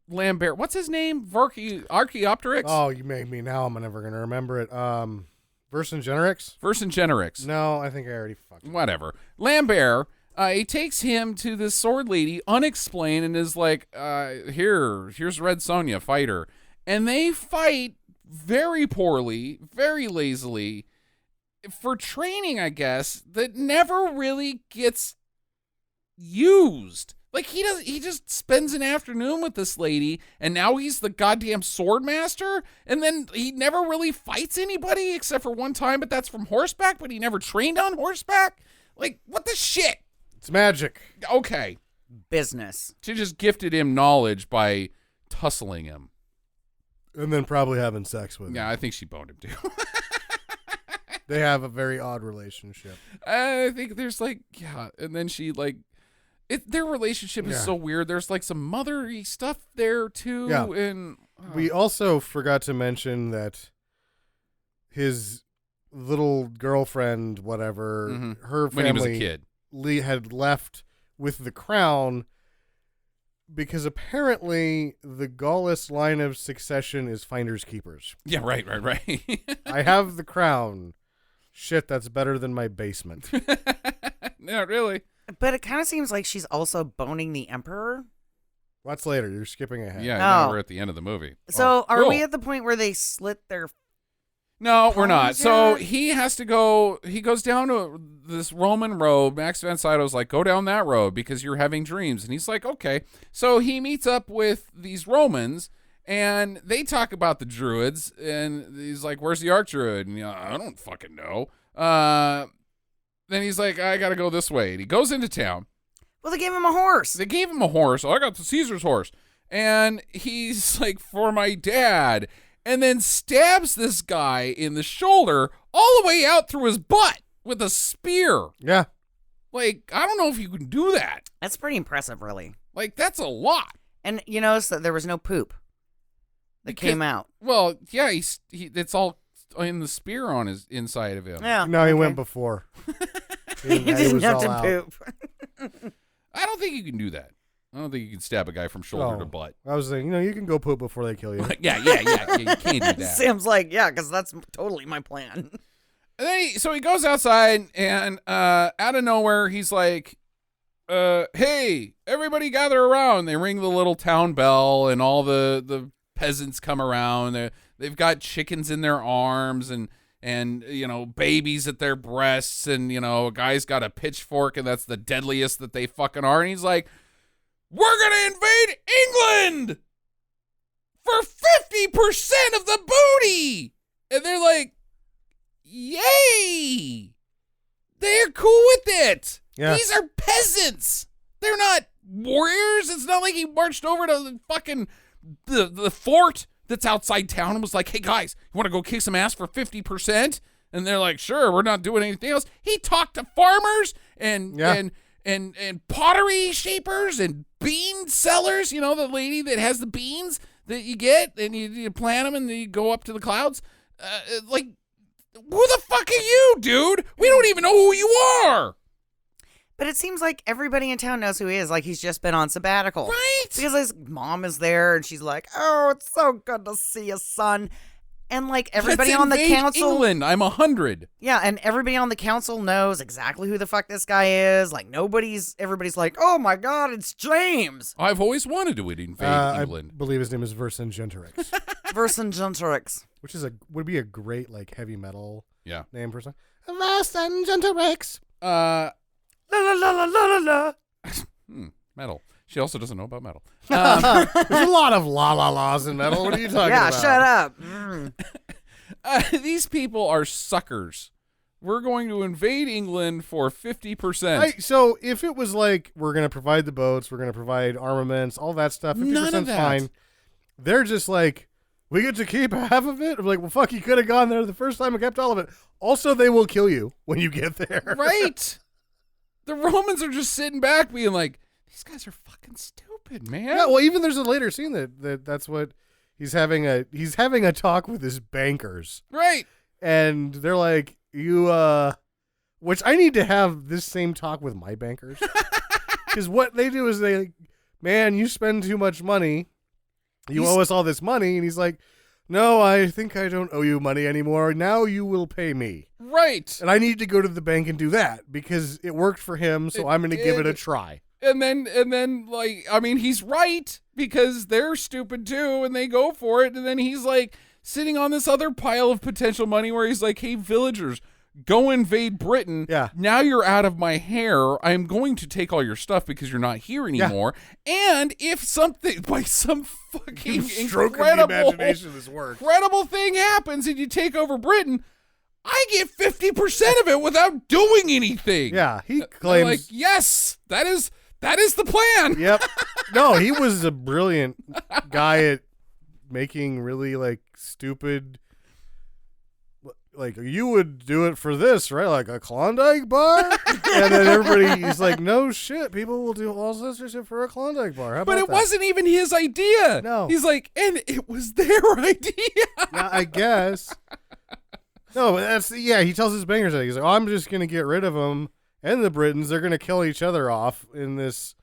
Lambert. What's his name? Archaeopteryx? Oh, you made me. Now I'm never going to remember it. Vercingetorix? Vercingetorix. No, I think I already fucked it. Whatever. Lambert, he takes him to this sword lady unexplained and is like, here's Red Sonja, fight her. And they fight very poorly, very lazily, for training, I guess, that never really gets used. Like, he just spends an afternoon with this lady, and now he's the goddamn sword master, and then he never really fights anybody except for one time, but that's from horseback, but he never trained on horseback? Like, what the shit? It's magic. Okay. Business. She just gifted him knowledge by tussling him. And then probably having sex with him. Yeah, I think she boned him too. They have a very odd relationship. I think there's like, yeah, and then she like, their relationship is Yeah. so weird. There's like some mothery stuff there too, Yeah. and We also forgot to mention that his little girlfriend, whatever, Mhm. her when he was a family kid. had left with the crown because apparently the Gaullist line of succession is finders keepers. Yeah, right. I have the crown. Shit, that's better than my basement. Not really. But it kind of seems like she's also boning the Emperor. What's later? You're skipping ahead. Yeah, now Oh. we're at the end of the movie. So Oh, are cool. we at the point where they slit their... No, we're not. Palms So yet? he has to go. He goes down to this Roman road. Max von Sydow's like, go down that road because you're having dreams. And he's like, okay. So he meets up with these Romans, and they talk about the Druids. And he's like, where's the Archdruid? And I don't fucking know. Then he's like, I got to go this way. And he goes into town. Well, they gave him a horse. They gave him a horse. Oh, I got the Caesar's horse. And he's like, for my dad. And then stabs this guy in the shoulder all the way out through his butt with a spear. Yeah. Like, I don't know if you can do that. That's pretty impressive, really. Like, that's a lot. And you notice that there was no poop that Because- came out. Well, yeah, it's all in the spear on his inside of him. Yeah. No, he okay. went before. He didn't was have all to out. poop. I don't think you can do that. I don't think you can stab a guy from shoulder to Oh. butt. I was saying, you can go poop before they kill you. Yeah, you can't do that. Sam's like, yeah, because that's totally my plan. And then so he goes outside, and out of nowhere, he's like, hey, everybody gather around. They ring the little town bell, and all the peasants come around. They've got chickens in their arms and babies at their breasts, and, a guy's got a pitchfork, and that's the deadliest that they fucking are. And he's like, we're going to invade England for 50% of the booty. And they're like, yay! They're cool with it. Yeah. These are peasants. They're not warriors. It's not like he marched over to the fucking the fort that's outside town and was like, hey guys, you want to go kick some ass for 50%? And they're like, sure, we're not doing anything else. He talked to farmers and pottery shapers and bean sellers, the lady that has the beans that you get and you plant them and then you go up to the clouds. Like, who the fuck are you, dude? We don't even know who you are. But it seems like everybody in town knows who he is. Like he's just been on sabbatical. Right? Because his mom is there and she's like, oh, it's so good to see you, son. And like everybody Let's on the invade council, England. I'm 100. yeah, and everybody on the council knows exactly who the fuck this guy is. Like everybody's like, oh my god, it's James I've always wanted to invade England. I believe his name is Vercingetorix, Vercingetorix. which is would be a great like heavy metal Yeah. name for something. Vercingetorix. La la la la la la. Metal. She also doesn't know about metal. There's a lot of la la la's in metal. What are you talking Yeah, about? shut up. These people are suckers. We're going to invade England for 50%. So if it was like we're going to provide the boats, we're going to provide armaments, all that stuff, 50% None of that. fine. They're just like, we get to keep half of it. I'm like, well, fuck, you could have gone there the first time and kept all of it. Also, they will kill you when you get there. Right. The Romans are just sitting back being like, these guys are fucking stupid, man. Yeah, well, even there's a later scene that's what he's having a talk with his bankers. Right. And they're like, you which I need to have this same talk with my bankers. Cuz what they do is they like, man, you spend too much money. You owe us all this money, and he's like, "No, I think I don't owe you money anymore. Now you will pay me." Right. And I need to go to the bank and do that because it worked for him, so I'm going to give it a try. And then, like, I mean, he's right because they're stupid too, and they go for it. And then he's like sitting on this other pile of potential money where he's like, "Hey, villagers, go invade Britain. Yeah. Now you're out of my hair. I'm going to take all your stuff because you're not here anymore. And if something by some fucking Stroke of the incredible imagination this works. incredible thing happens and you take over Britain, I get 50% of it without doing anything." Yeah, he They're claims. like, yes, that is the plan. Yep. No, he was a brilliant guy at making really like stupid. Like, you would do it for this, right? Like a Klondike bar? And then everybody's like, no shit, people will do all sorts of shit for a Klondike bar. How about But it that? wasn't even his idea. No. He's like, and it was their idea. Yeah, I guess. No, but he tells his bangers that. He's like, oh, I'm just going to get rid of them and the Britons. They're going to kill each other off in this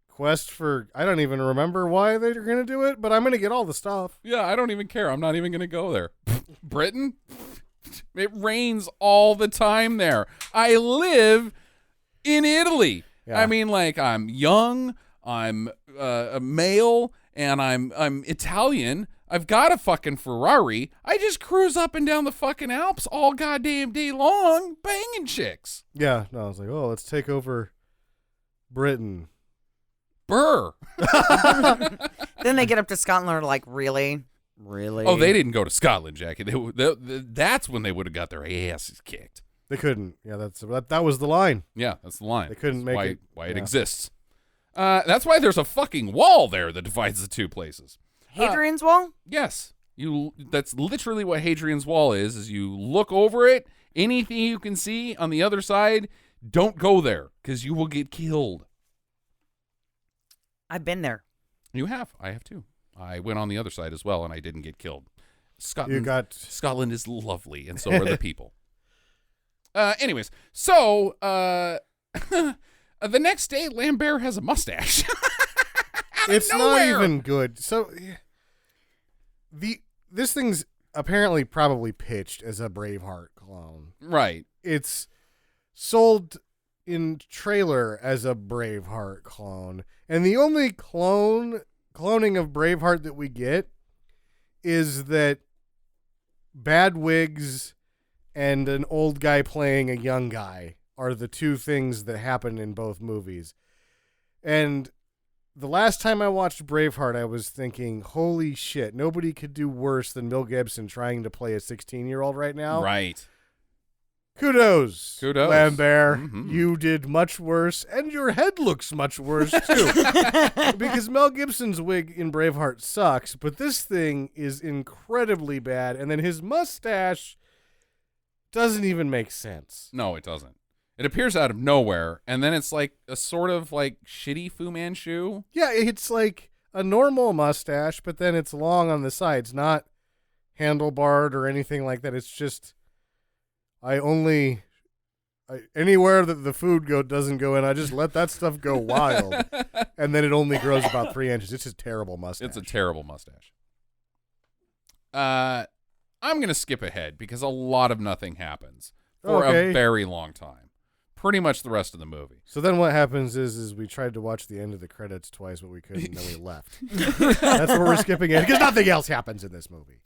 quest for, I don't even remember why they're going to do it, but I'm going to get all the stuff. Yeah, I don't even care. I'm not even going to go there. Britain? It rains all the time there. I live in Italy. Yeah. I mean, like, I'm young, I'm a male, and I'm Italian. I've got a fucking Ferrari. I just cruise up and down the fucking Alps all goddamn day long, banging chicks. Yeah, no, I was like, oh, let's take over Britain. Burr. Then they get up to Scotland and are like, really? Really? Oh, they didn't go to Scotland, Jackie. That's when they would have got their asses kicked. They couldn't. Yeah, that was the line. Yeah, that's the line. They couldn't That's make it. Why it Yeah. exists. That's why there's a fucking wall there that divides the two places. Hadrian's Wall? Yes, that's literally what Hadrian's Wall is you look over it, anything you can see on the other side, don't go there because you will get killed. I've been there. You have. I have too. I went on the other side as well, and I didn't get killed. Scotland is lovely, and so are the people. Anyways, so the next day, Lambert has a mustache. It's nowhere. not even good. So this thing's apparently probably pitched as a Braveheart clone. Right. It's sold in trailer as a Braveheart clone, and the only cloning of Braveheart that we get is that bad wigs and an old guy playing a young guy are the two things that happen in both movies. And the last time I watched Braveheart, I was thinking, holy shit, nobody could do worse than Mel Gibson trying to play a 16-year-old right now. Right. Kudos, Lambert. Mhm. You did much worse, and your head looks much worse, too. Because Mel Gibson's wig in Braveheart sucks, but this thing is incredibly bad, and then his mustache doesn't even make sense. No, it doesn't. It appears out of nowhere, and then it's like a sort of like shitty Fu Manchu. Yeah, it's like a normal mustache, but then it's long on the sides, not handlebarred or anything like that. It's just... anywhere that the food doesn't go in, I just let that stuff go wild, and then it only grows about 3 inches. It's a terrible mustache. It's a terrible mustache. I'm I'm going to skip ahead because a lot of nothing happens for Okay. a very long time. Pretty much the rest of the movie. So then what happens is we tried to watch the end of the credits twice, but we couldn't, and then we left. That's where we're skipping it because nothing else happens in this movie.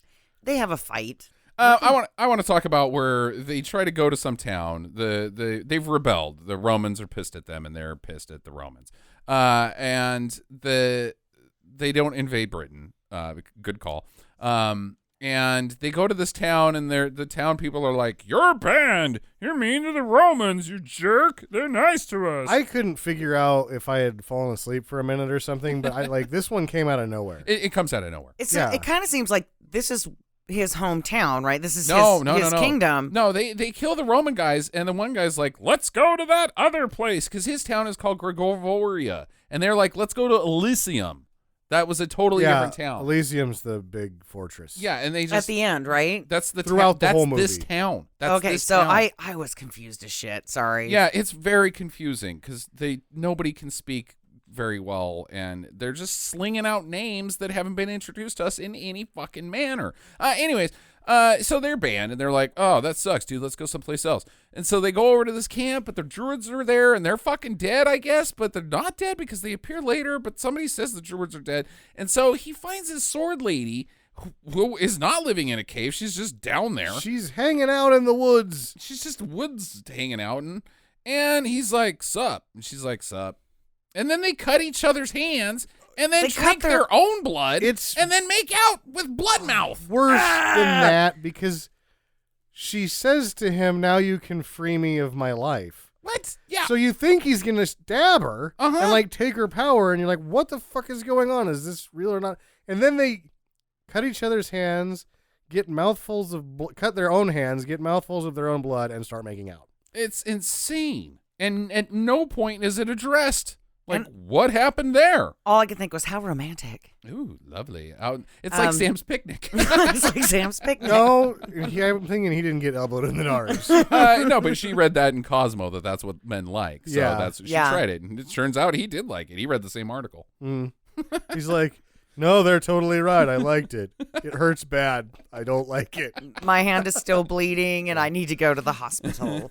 They have a fight. I want to talk about where they try to go to some town. They've rebelled. The Romans are pissed at them, and they're pissed at the Romans. And they don't invade Britain. Good call. And they go to this town, and the town people are like, "You're banned. You're mean to the Romans, you jerk. They're nice to us." I couldn't figure out if I had fallen asleep for a minute or something, but this one came out of nowhere. It comes out of nowhere. It kind of seems like this is his hometown, right? This is No, his kingdom. No, they kill the Roman guys, and the one guy's like, "Let's go to that other place," because his town is called Gregoria, and they're like, "Let's go to Elysium." That was a totally different town. Elysium's the big fortress. Yeah, and they just At the end, right? that's the Throughout the whole That's this movie. town. That's Okay, this so town. I was confused as shit. Sorry. Yeah, it's very confusing because nobody can speak very well, and they're just slinging out names that haven't been introduced to us in any fucking manner. Anyways, so they're banned, and they're like, "Oh, that sucks, dude. Let's go someplace else." And so they go over to this camp, but the Druids are there, and they're fucking dead, I guess, but they're not dead because they appear later, but somebody says the Druids are dead. And so he finds his sword lady who is not living in a cave. She's just down there. She's hanging out in the woods. She's just woods hanging out, and he's like, "Sup?" And she's like, "Sup?" And then they cut each other's hands, and then They drink cut their own blood, It's- and then make out with blood mouth. Worse than that, because she says to him, "Now you can free me of my life." What? Yeah. So you think he's gonna stab her Uh-huh. and like take her power, and you're like, "What the fuck is going on? Is this real or not?" And then they cut each other's hands, get mouthfuls of cut their own hands, get mouthfuls of their own blood, and start making out. It's insane. And at no point is it addressed. Like, what happened there? All I could think was how romantic. Ooh, lovely. It's like Sam's picnic. It's like Sam's picnic. No, I'm thinking he didn't get elbowed in the nars. No, but she read that in Cosmo that's what men like. So Yeah. she Yeah. tried it. And it turns out he did like it. He read the same article. He's like, "No, they're totally right. I liked it. It hurts bad. I don't like it." My hand is still bleeding, and I need to go to the hospital.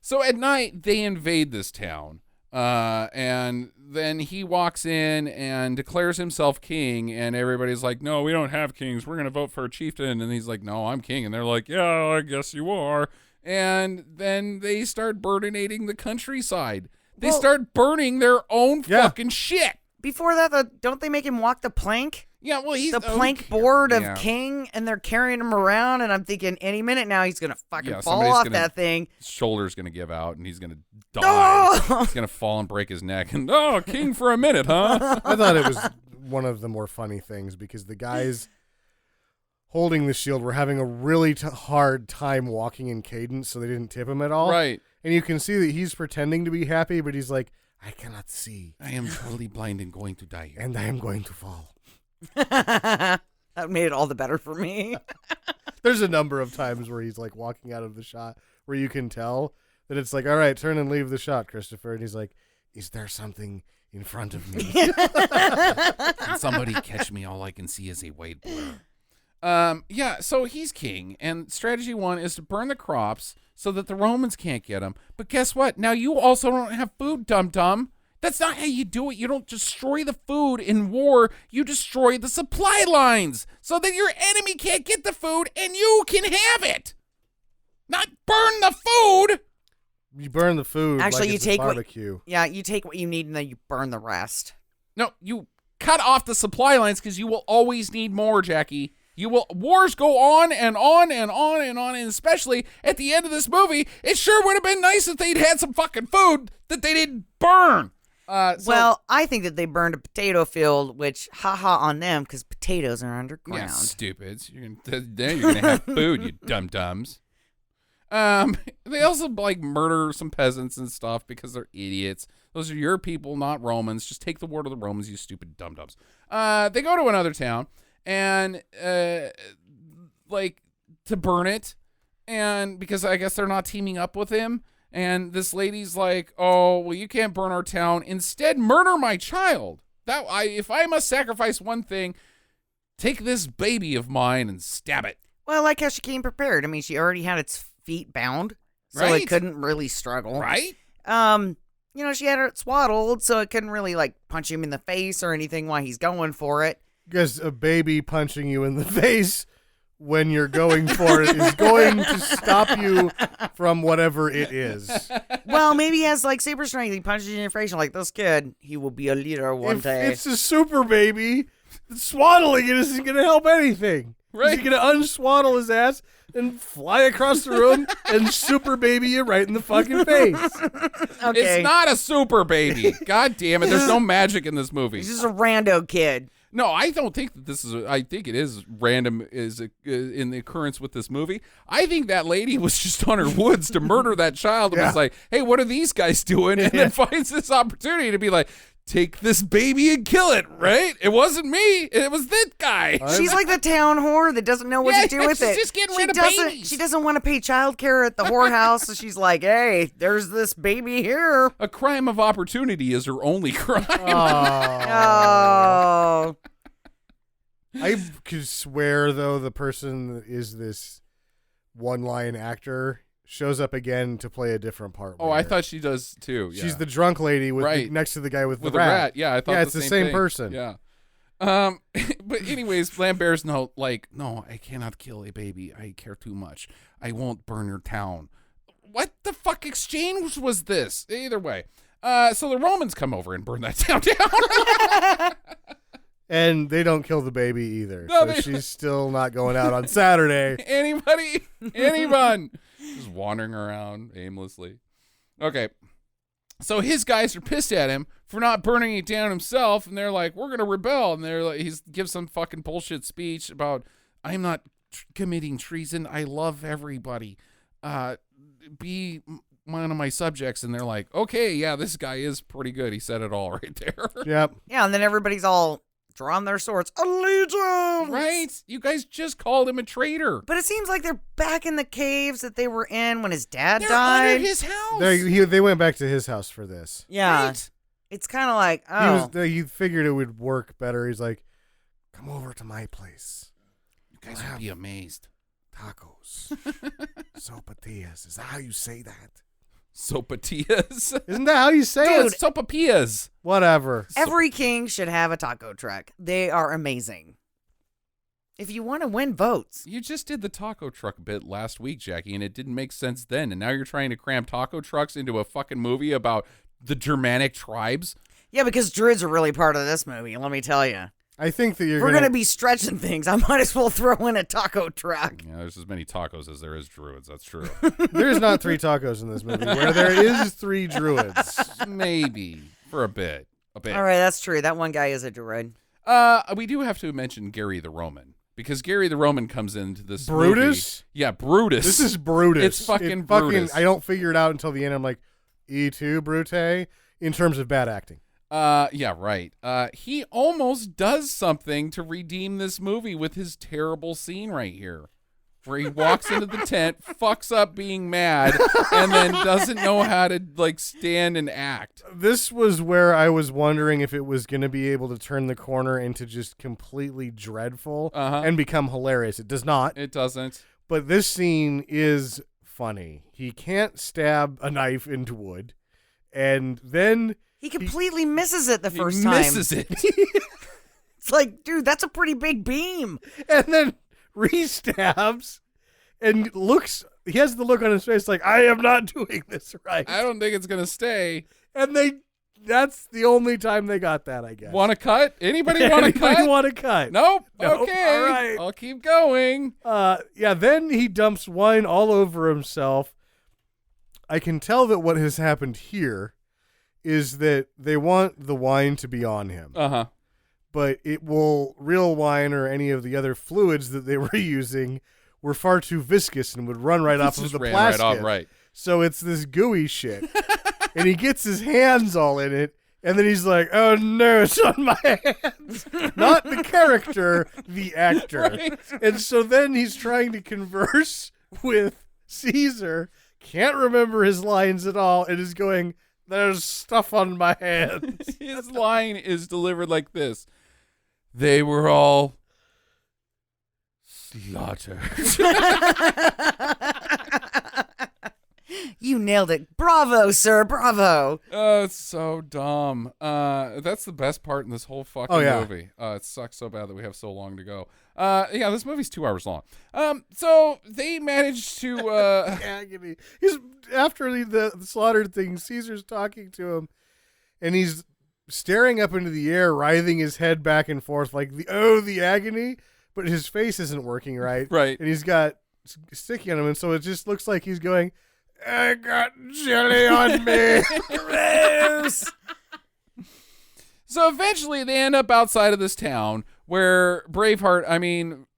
So at night, they invade this town. And then he walks in and declares himself king, and everybody's like, "No, we don't have kings. We're going to vote for a chieftain." And he's like, "No, I'm king." And they're like, "Yeah, I guess you are." And then they start burninating the countryside. They start burning their own fucking shit. Before that, don't they make him walk the plank? Yeah, well, he's The plank board of yeah. king, and they're carrying him around, and I'm thinking any minute now he's going to fucking Yeah, fall somebody's off gonna- that thing. His shoulder's going to give out, and he's going to die. Oh! He's going to fall and break his neck. And, "Oh, king for a minute, huh?" I thought it was one of the more funny things because the guys holding the shield were having a really hard time walking in cadence, so they didn't tip him at all. Right. And you can see that he's pretending to be happy, but he's like, "I cannot see, "I am totally blind and going to die here." and I am going to fall." That made it all the better for me. There's a number of times where he's like walking out of the shot where you can tell that it's like, "All right, turn and leave the shot, Christopher." And he's like, "Is there something in front of me?" Can somebody catch me? All I can see is a white blur. Yeah, so he's king, and strategy one is to burn the crops so that the Romans can't get them. But guess what? Now you also don't have food, dum-dum. That's not how you do it. You don't destroy the food in war. You destroy the supply lines so that your enemy can't get the food and you can have it. Not burn the food. You burn the food. Actually, like you it's take a what- barbecue. Yeah, you take what you need, and then you burn the rest. No, you cut off the supply lines because you will always need more, Jackie. Wars go on and on and on and on, and especially at the end of this movie, it sure would have been nice if they'd had some fucking food that they didn't burn. Well, I think that they burned a potato field, which, haha on them, because potatoes are underground. Yeah, stupids. Then you're gonna have food, you dum-dums. They also like murder some peasants and stuff because they're idiots. Those are your people, not Romans. Just take the war to the Romans, you stupid dum-dums. They go to another town and like to burn it, and because I guess they're not teaming up with him. And this lady's like, "Oh, well, you can't burn our town. Instead, murder my child. If I must sacrifice one thing, take this baby of mine and stab it." Well, I like how she came prepared. I mean, she already had its feet bound, so Right. it couldn't really struggle. Right? She had it swaddled, so it couldn't really, like, punch him in the face or anything while he's going for it. Because a baby punching you in the face when you're going for it is going to stop you from whatever it is. Well, maybe he has, like, super strength. He punches you in your face. You're like, this kid, he will be a leader one If day. it's a super baby, swaddling it isn't going to help anything. Right. He's going to unswaddle his ass and fly across the room and super baby you right in the fucking face. Okay. It's not a super baby. God damn it. There's no magic in this movie. He's just a rando kid. No, I don't think that this is. I think it is random in the occurrence with this movie. I think that lady was just on her woods to murder that child and was like, "Hey, what are these guys doing?" And then finds this opportunity to be like, "Take this baby and kill it." Right? It wasn't me. It was that guy. She's like the town whore that doesn't know what to do with she's it. just getting she rid of doesn't, babies. She doesn't want to pay childcare at the whorehouse, so she's like, "Hey, there's this baby here." A crime of opportunity is her only crime. Oh. I could swear, though, the person that is this one-line actor shows up again to play a different part. Oh, I later. thought she does too. Yeah. She's the drunk lady with Right. next to the guy with with the a rat. rat. Yeah, I thought Yeah, it's the same thing. person. Yeah. But anyways, Lambert's no, I cannot kill a baby. I care too much. I won't burn your town. What the fuck exchange was this? Either way. So the Romans come over and burn that town down. And they don't kill the baby either. No, so they- she's still not going out on Saturday. Anyone. Just wandering around aimlessly. Okay. So his guys are pissed at him for not burning it down himself, and they're like, "We're gonna rebel." And they're like, he gives some fucking bullshit speech about, "I'm not committing treason. I love everybody. Be one of my subjects." And they're like, "Okay, yeah, this guy is pretty good. He said it all right there." Yep. Yeah, and then everybody's all drawing their swords. Allegiance! Right? You guys just called him a traitor. But it seems like they're back in the caves that they were in when his dad They're died. under his house. They went back to his house for this. Yeah. Right. It's kind of like, oh. He figured it would work better. He's like, come over to my place. You guys would be amazed. Tacos. Sopatillas. Is that how you say that? Sopapillas. Isn't that how you say Dude. it? Sopapillas. Whatever. Every king should have a taco truck. They are amazing. If you want to win votes. You just did the taco truck bit last week, Jackie, and it didn't make sense then. And now you're trying to cram taco trucks into a fucking movie about the Germanic tribes? Yeah, because Druids are really part of this movie, let me tell you. I think that you're We're going to be stretching things. I might as well throw in a taco truck. Yeah, there's as many tacos as there is druids. That's true. There's not 3 tacos in this movie. Where there is 3 druids. Maybe. For a bit. A bit. All right, that's true. That one guy is a druid. We do have to mention Gary the Roman. Because Gary the Roman comes into this Brutus? movie. Yeah, Brutus. This is Brutus. It's fucking Brutus. I don't figure it out until the end. I'm like, E2 Brute in terms of bad acting. Yeah, right. He almost does something to redeem this movie with his terrible scene right here. Where he walks into the tent, fucks up being mad, and then doesn't know how to, like, stand and act. This was where I was wondering if it was going to be able to turn the corner into just completely dreadful and become hilarious. It does not. It doesn't. But this scene is funny. He can't stab a knife into wood. And then He completely misses it the first he time. misses it. It's like, dude, that's a pretty big beam. and then re-stabs and looks, he has the look on his face like, I am not doing this right. I don't think it's going to stay. And that's the only time they got that, I guess. Want to cut? Anybody want to cut? want to cut? Nope. Nope. Okay. All right. I'll keep going. Yeah, then he dumps wine all over himself. I can tell that what has happened here is that they want the wine to be on him. Uh-huh. But real wine or any of the other fluids that they were using were far too viscous and would run right off of Just the ran plastic. right off, right. So it's this gooey shit. And he gets his hands all in it, and then he's like, oh no, it's on my hands. Not the character, the actor. Right. And so then he's trying to converse with Caesar, can't remember his lines at all, and is going, there's stuff on my hands. His line is delivered like this. They were all Slaughter. You nailed it. Bravo, sir. Bravo. Oh, it's so dumb. That's the best part in this whole fucking movie. It sucks so bad that we have so long to go. Yeah, this movie's 2 hours long. So they managed to Agony. He's after the slaughtered thing. Caesar's talking to him, and he's staring up into the air, writhing his head back and forth like the agony. But his face isn't working right. Right. And he's got sticky on him, and so it just looks like he's going, I got jelly on me. Gross. So eventually they end up outside of this town where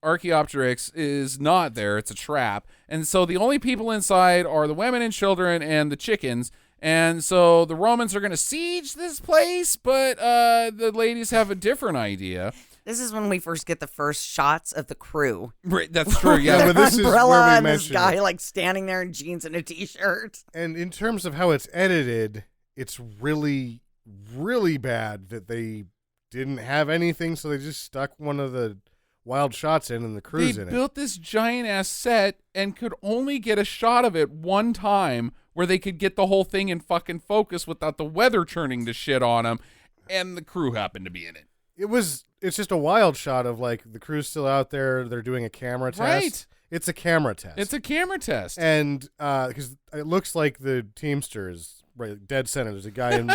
Archaeopteryx is not there. It's a trap. And so the only people inside are the women and children and the chickens. And so the Romans are going to siege this place, but the ladies have a different idea. This is when we first get the first shots of the crew. Right, that's true, yeah. Yeah, but this is Umbrella where we and this mentioned guy it. like standing there in jeans and a t-shirt. And in terms of how it's edited, it's really, really bad that they didn't have anything, so they just stuck one of the wild shots in and the crew's They in it. built this giant-ass set and could only get a shot of it one time where they could get the whole thing in fucking focus without the weather turning to shit on them, and the crew happened to be in it. It's just a wild shot of like the crew's still out there. They're doing a camera test. Right. It's a camera test. It's a camera test. And because it looks like the Teamster is right dead center. There's a guy in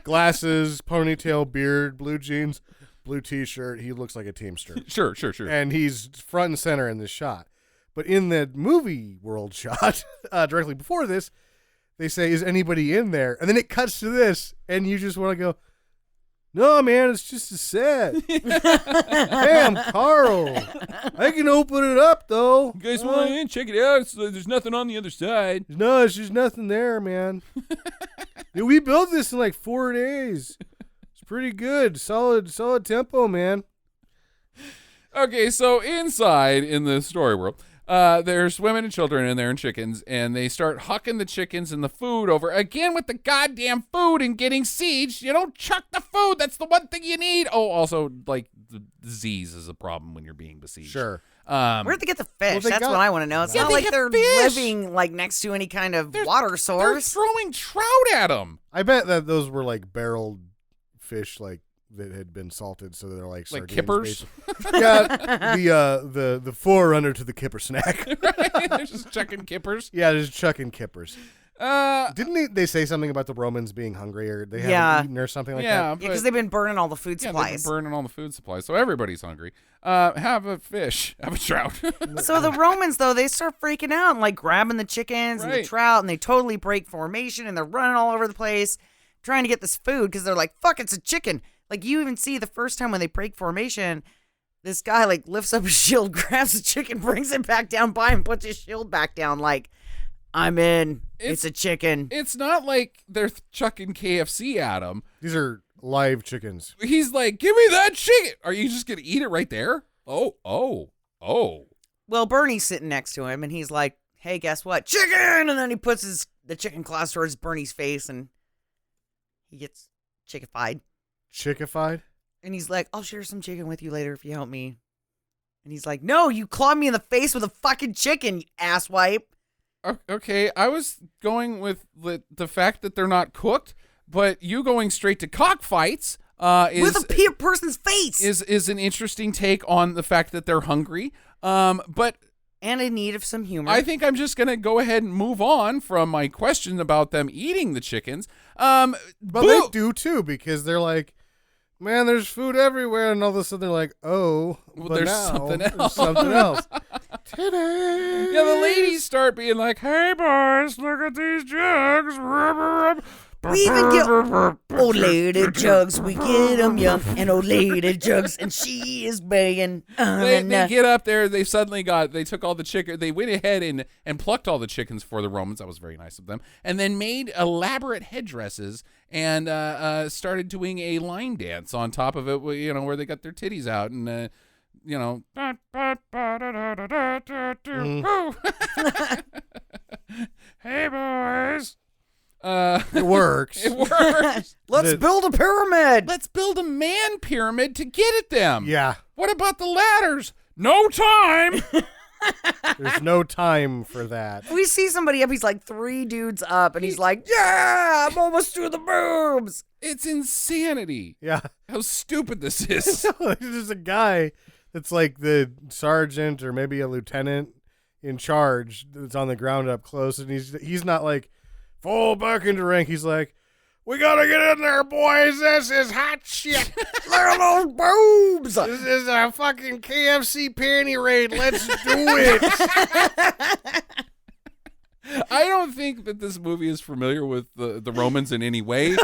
glasses, ponytail, beard, blue jeans, blue T-shirt. He looks like a Teamster. Sure. And he's front and center in this shot. But in the movie world shot, directly before this, they say, "Is anybody in there?" And then it cuts to this, and you just want to go, "No, man, it's just a set." Hey, I'm Carl. I can open it up, though. You guys want in? Check it out. There's nothing on the other side. No, it's just nothing there, man. Yeah, we built this in like 4 days. It's pretty good. Solid tempo, man. Okay, so inside in the story world, there's women and children in there and chickens, and they start hucking the chickens and the food over again with the goddamn food and getting sieged. You don't chuck the food. That's the one thing you need. Oh, also, like, the disease is a problem when you're being besieged. Sure. Where'd they get the fish? they That's got- what I want to know. It's Yeah, not they like get they're fish. living like next to any kind of They're- water They're source. throwing trout at them. I bet that those were like barreled fish, like that had been salted, so they're like Like sardines, kippers? basically. Yeah, the forerunner to the kipper snack. They're just chucking kippers. Yeah, just chucking kippers. Uh, Didn't they say something about the Romans being hungry or they Yeah. haven't eaten or something like yeah, that? Because they've been burning all the food yeah, they've been supplies. burning all the food supplies, so everybody's hungry. Have a fish. Have a trout. So the Romans, though, they start freaking out and like grabbing the chickens and the Right. trout, and they totally break formation and they're running all over the place trying to get this food because they're like, fuck, it's a chicken. Like, you even see the first time when they break formation, this guy like lifts up his shield, grabs the chicken, brings it back down by him, puts his shield back down like, I'm in. It's a chicken. It's not like they're chucking KFC at him. These are live chickens. He's like, give me that chicken. Are you just going to eat it right there? Oh. Well, Bernie's sitting next to him, and he's like, hey, guess what? Chicken! And then he puts the chicken claws towards Bernie's face, and he gets chickified. Chickified? And he's like, I'll share some chicken with you later if you help me. And he's like, no, you clawed me in the face with a fucking chicken, you asswipe. Okay, I was going with the fact that they're not cooked, but you going straight to cockfights With a person's face. is an interesting take on the fact that they're hungry. But And in need of some humor. I think I'm just going to go ahead and move on from my question about them eating the chickens. But they do too, because they're like, man, there's food everywhere, and all of a sudden they're like, oh, Well, but there's now something there's else. something else. Today. Yeah, the ladies start being like, hey, boys, look at these jugs. Rub, rub. We even get old lady jugs. We get them young and old lady jugs, and she is begging. They get up there. They took all the chicken. They went ahead and plucked all the chickens for the Romans. That was very nice of them. And then made elaborate headdresses and started doing a line dance on top of it, where they got their titties out and, hey, boys. It works. It works. Let's build a pyramid. Let's build a man pyramid to get at them. Yeah. What about the ladders? no time. There's no time for that. We see somebody up. He's like 3 dudes up, and he's like, "Yeah, I'm almost to the boobs." It's insanity. Yeah. How stupid this is. There's just a guy that's like the sergeant or maybe a lieutenant in charge that's on the ground up close, and he's not like, fall back into rank. He's like, we gotta get in there, boys. This is hot shit. Look at those boobs. This is a fucking KFC panty raid. Let's do it. I don't think that this movie is familiar with the Romans in any way.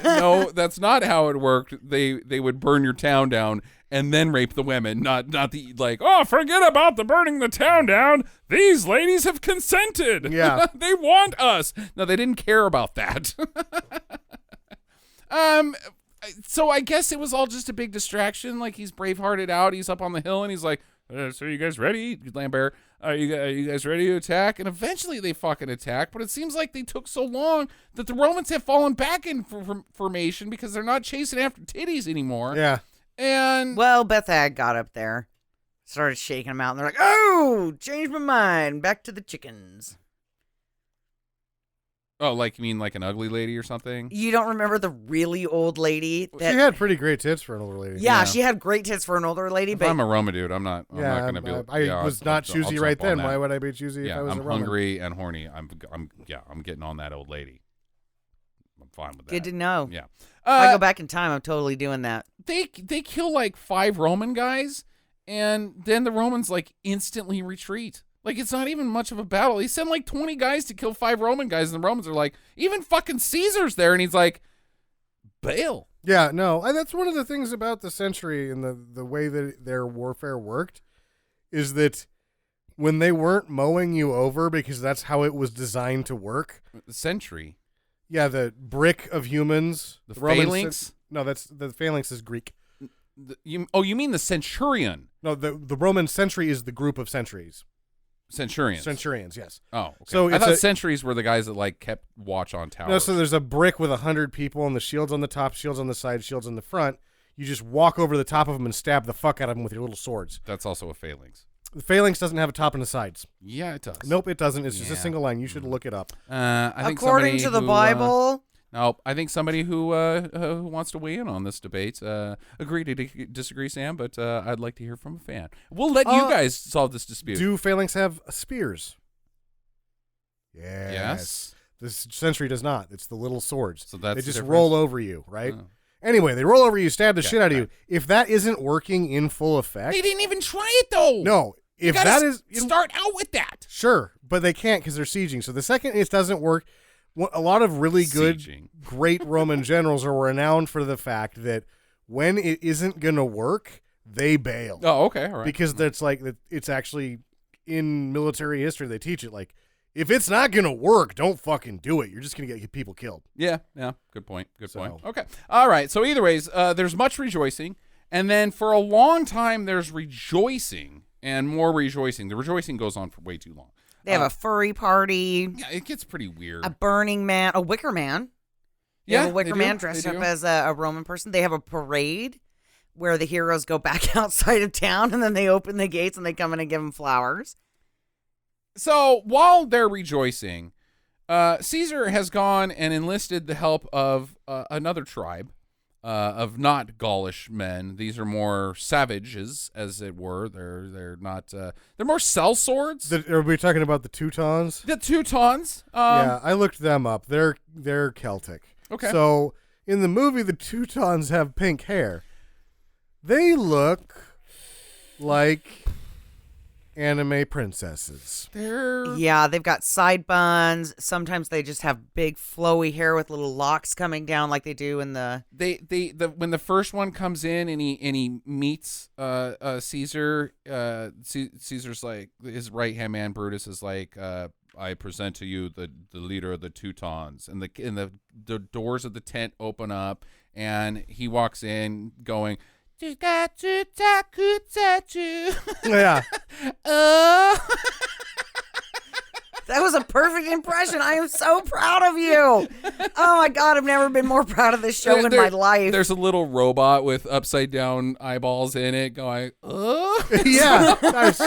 No, that's not how it worked. They would burn your town down and then rape the women. Not the like, oh, forget about the burning the town down. These ladies have consented. Yeah. They want us. No, they didn't care about that. So I guess it was all just a big distraction. Like, he's Bravehearted out. He's up on the hill and he's like, so you guys ready, Lambert? Are you guys ready to attack? And eventually they fucking attack, but it seems like they took so long that the Romans have fallen back in formation because they're not chasing after titties anymore. Yeah. And Well, Bethag got up there, started shaking them out, and they're like, "Oh, changed my mind. Back to the chickens." oh, like you mean like an ugly lady or something? You don't remember the really old lady? She had pretty great tits for an older lady. Yeah, Yeah. she had great tits for an older lady, If but I'm a Roma dude, I'm not gonna be. I was not choosy I'll right jump on then. that. Why would I be choosy if I was I'm a Roman? hungry and horny. I'm getting on that old lady. I'm fine with that. good to know. Yeah. If I go back in time, I'm totally doing that. They kill like 5 Roman guys, and then the Romans like instantly retreat. Like, it's not even much of a battle. He sent like 20 guys to kill 5 Roman guys, and the Romans are like, even fucking Caesar's there, and he's like, bail. Yeah, no, that's one of the things about the century and the way that their warfare worked is that when they weren't mowing you over because that's how it was designed to work. The century. Yeah, the brick of humans. The Roman phalanx? No, that's the phalanx is Greek. You mean the centurion? No, the Roman century is the group of centuries. Centurions. Centurions, yes. Oh, okay. So I it's thought a- centuries were the guys that like kept watch on towers. No, so there's a brick with 100 people and the shields on the top, shields on the side, shields on the front. You just walk over the top of them and stab the fuck out of them with your little swords. That's also a phalanx. The phalanx doesn't have a top and the sides. Yeah, it does. Nope, it doesn't. It's just a Yeah. single line. You should look it up. I think According to the Bible, No, I think somebody who wants to weigh in on this debate agree to disagree, Sam, but I'd like to hear from a fan. We'll let you guys solve this dispute. Do phalanx have spears? Yes. This century does not. It's the little swords. So that's they the just difference? roll over you, right? Oh. Anyway, they roll over you, stab the Okay, shit out of you. right. If that isn't working in full effect, They didn't even try it, though. no. You If gotta that is start out with that. sure, but they can't because they're sieging. So the second it doesn't work, a lot of really good, Sieging. great Roman generals are renowned for the fact that when it isn't going to work, they bail. Oh, okay, all right. Because that's like it's actually in military history they teach it like if it's not gonna work, don't fucking do it. You're just gonna get people killed. Yeah, good point. Good point. So- Okay, all right. So either ways, there's much rejoicing, and then for a long time there's rejoicing and more rejoicing. The rejoicing goes on for way too long. they have a furry party, Yeah, it gets pretty weird. a burning man, a wicker man. They Yeah, have a wicker they do, man dressed they up do. as a Roman person. They have a parade where the heroes go back outside of town, and then they open the gates and they come in and give them flowers. So while they're rejoicing, Caesar has gone and enlisted the help of another tribe of not Gaulish men. These are more savages, as it were. They're not. They're more sellswords. Are we talking about the Teutons? The Teutons. Yeah, I looked them up. They're Celtic. Okay. So in the movie, the Teutons have pink hair. They look like anime princesses. They're Yeah, they've got side buns. Sometimes they just have big flowy hair with little locks coming down like they do in the... when the first one comes in and he meets Caesar, Caesar's like, his right hand man Brutus is like, I present to you the leader of the Teutons, and the doors of the tent open up and he walks in going, Yeah. That was a perfect impression. I am so proud of you. Oh my God, I've never been more proud of this show in my life. There's a little robot with upside down eyeballs in it going, Yeah. Nice.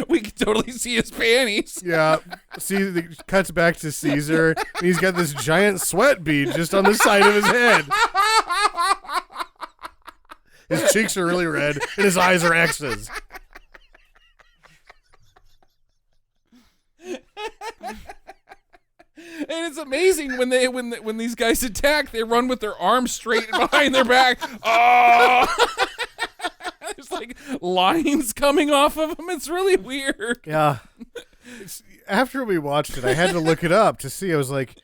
We can totally see his panties. Yeah. See, it cuts back to Caesar. And he's got this giant sweat bead just on the side of his head. His cheeks are really red, and his eyes are X's. And it's amazing when these guys attack, they run with their arms straight behind their back. Oh! There's like lines coming off of them. It's really weird. Yeah. After we watched it, I had to look it up to see. I was like,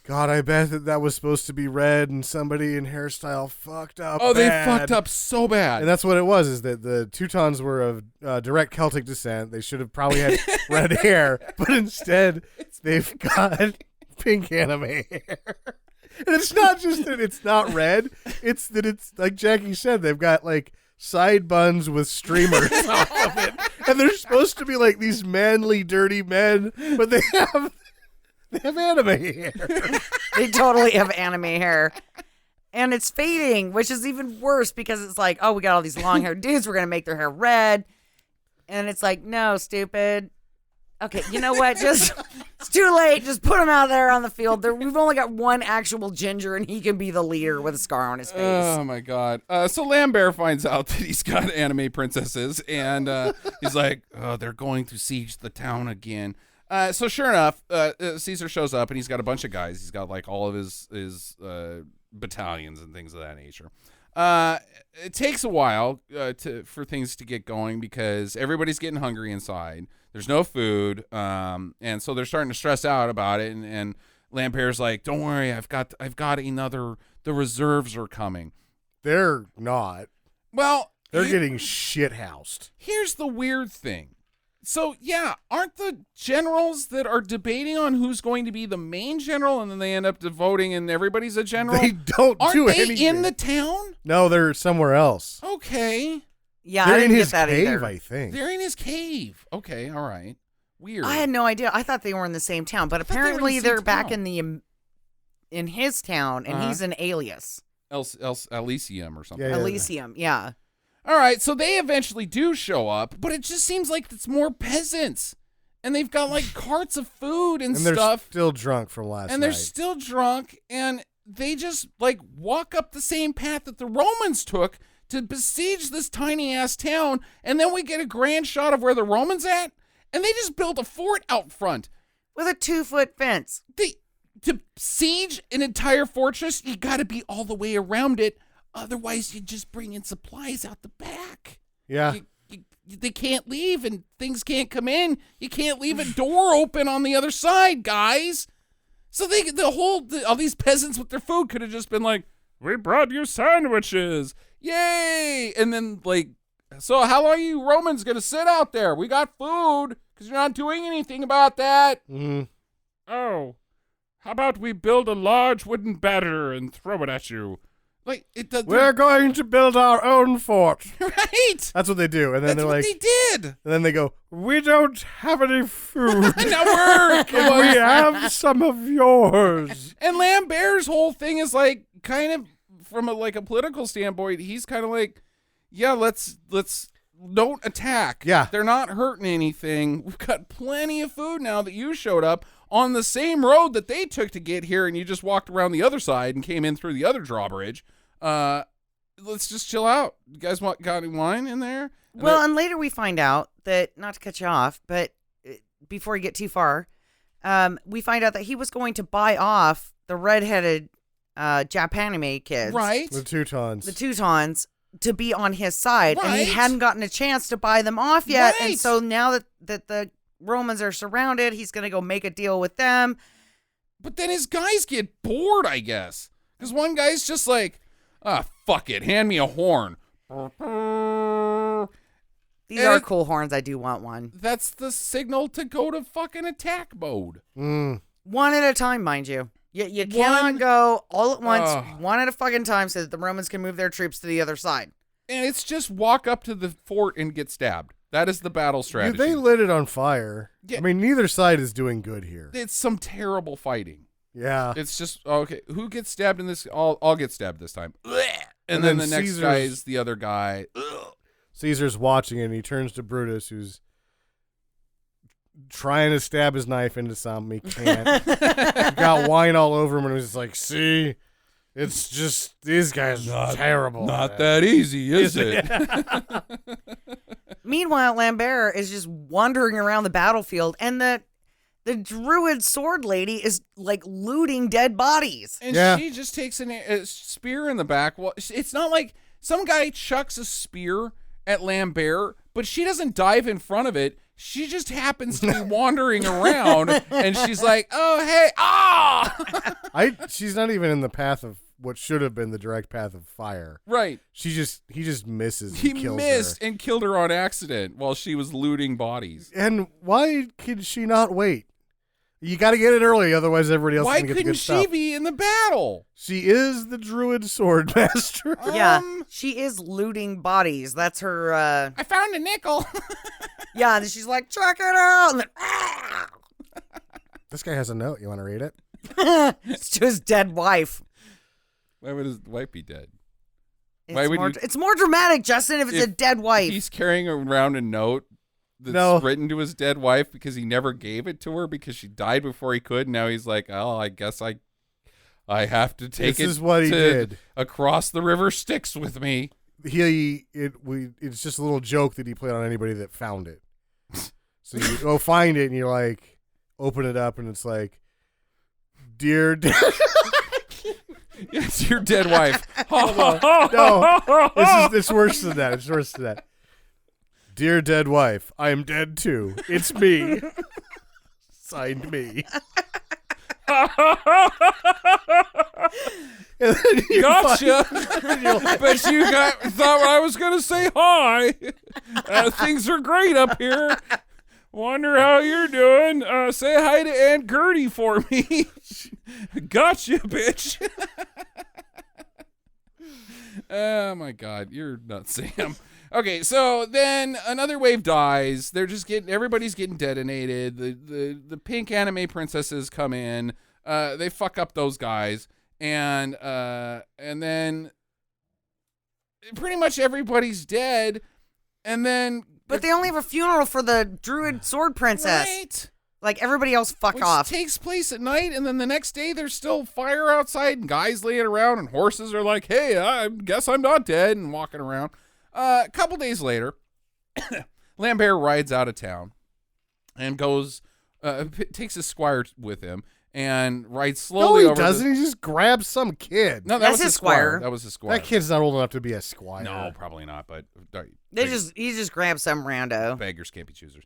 God, I bet that was supposed to be red, and somebody in hairstyle fucked up. Oh, they bad. fucked up so bad. And that's what it was, is that the Teutons were of direct Celtic descent. They should have probably had red hair, but instead they've got pink anime hair. And it's not just that it's not red, it's that it's, like Jackie said, they've got like side buns with streamers off of it. And they're supposed to be like these manly, dirty men, but they have anime hair. They totally have anime hair. And it's fading, which is even worse because it's like, oh, we got all these long-haired dudes. We're going to make their hair red. And it's like, no, stupid. Okay, you know what? It's too late. Just put him out there on the field. We've only got one actual ginger, and he can be the leader with a scar on his face. Oh, my God. So Lambert finds out that he's got anime princesses, and he's like, oh, they're going to siege the town again. So sure enough, Caesar shows up, and he's got a bunch of guys. He's got like all of his battalions and things of that nature. It takes a while for things to get going because everybody's getting hungry inside. There's no food, and so they're starting to stress out about it. And Lambert's like, "Don't worry, I've got another. The reserves are coming." They're not. Well, They're getting shithoused. Here's the weird thing. So, yeah, aren't the generals that are debating on who's going to be the main general and then they end up voting and everybody's a general? They don't aren't do they anything. in the town? No, they're somewhere else. Okay. Yeah, They're I didn't in get his that cave, either. I think. They're in his cave. Okay, all right. Weird. I had no idea. I thought they were in the same town, but thought they were in the apparently same they're back town. in his town, and Uh-huh. he's an alias. Elysium or something. Yeah. Elysium, yeah. All right, so they eventually do show up, but it just seems like it's more peasants. And they've got like carts of food and And they're stuff. still drunk from last And night. they're still drunk, and they just like walk up the same path that the Romans took to besiege this tiny ass town, and then we get a grand shot of where the Romans at, and they just built a fort out front. With a 2-foot fence. To siege an entire fortress, you got to be all the way around it. Otherwise, you just bring in supplies out the back. Yeah. They can't leave, and things can't come in. You can't leave a door open on the other side, guys. So all these peasants with their food could have just been like, "We brought you sandwiches, yay!" And then like, so how long are you Romans gonna sit out there? We got food because you're not doing anything about that. Mm-hmm. Oh, how about we build a large wooden banner and throw it at you? Like it does. We're going to build our own fort. Right. That's what they do. And then That's they're what like, they did. and then they go, we don't have any food. Now we're Can we have some of yours? And Lambert's whole thing is like kind of from a political standpoint, he's kind of like, yeah, let's don't attack. Yeah. They're not hurting anything. We've got plenty of food now that you showed up on the same road that they took to get here, and you just walked around the other side and came in through the other drawbridge. Let's just chill out. You guys got any wine in there? Well, and later we find out that, not to cut you off, but before you get too far, we find out that he was going to buy off the redheaded Japanime kids. Right. The Teutons. The Teutons to be on his side. And Right. he hadn't gotten a chance to buy them off yet. Right. And so now that the Romans are surrounded, he's going to go make a deal with them. But then his guys get bored, I guess. Because one guy's just like, fuck it, hand me a horn. These are And- cool horns. I do want one. That's the signal to go to fucking attack mode. Mm. One at a time, mind you. You cannot go all at once, Ugh. one at a fucking time, so that the Romans can move their troops to the other side. And it's just walk up to the fort and get stabbed. That is the battle strategy. They lit it on fire. Yeah. I mean, neither side is doing good here. It's some terrible fighting. Yeah. It's just okay. Who gets stabbed in this? I'll get stabbed this time. And then the next guy is the other guy. Caesar's watching it, and he turns to Brutus, who's trying to stab his knife into something. He can't. He got wine all over him, and he's just like, see, it's just, these guys are terrible. Not that easy, is it? Meanwhile, Lambert is just wandering around the battlefield, and the druid sword lady is like looting dead bodies. And Yeah. she just takes a spear in the back. Well, it's not like some guy chucks a spear at Lambert, but she doesn't dive in front of it. She just happens to be wandering around, and she's like, "Oh, hey, ah!" She's not even in the path of what should have been the direct path of fire. Right. He just misses. He And kills missed her. and killed her on accident while she was looting bodies. And why could she not wait? You got to get it early, otherwise everybody else Why is going to get the couldn't good she stuff. be in the battle? She is the druid sword master. Yeah, she is looting bodies. That's her. I found a nickel. Yeah, and she's like, check it out. And then, This guy has a note. You want to read it? it's to his dead wife. Why would his wife be dead? It's more dramatic, Justin, if it's a dead wife. He's carrying around a note that's No. written to his dead wife because he never gave it to her because she died before he could. Now he's like, oh, I guess I have to take This it is what he to did. across the river Styx with me. It's just a little joke that he played on anybody that found it. So you go find it and you're like, open it up and it's like, dear. It's your dead wife. No, it's worse than that. It's worse than that. Dear dead wife, I am dead too. It's me. Signed me. And then you Gotcha. find- But you thought I was going to say hi. Things are great up here. Wonder how you're doing. Say hi to Aunt Gertie for me. Gotcha, bitch. Oh my God, you're nuts, Sam. Okay, so then another wave dies. They're just everybody's getting detonated. The pink anime princesses come in. They fuck up those guys, and then pretty much everybody's dead. And then, But they only have a funeral for the druid sword princess. right? Like, everybody else fuck Which off. takes place at night, and then the next day there's still fire outside, and guys laying around, and horses are like, "Hey, I guess I'm not dead," and walking around. A couple days later, Lambert rides out of town and goes, takes his squire with him, and rides No, slowly he over. doesn't. He just grabs some kid. No, that That's was his his squire. squire. That was his squire. That kid's not old enough to be a squire. No, probably not. But He just grabs some rando. beggars can't be choosers.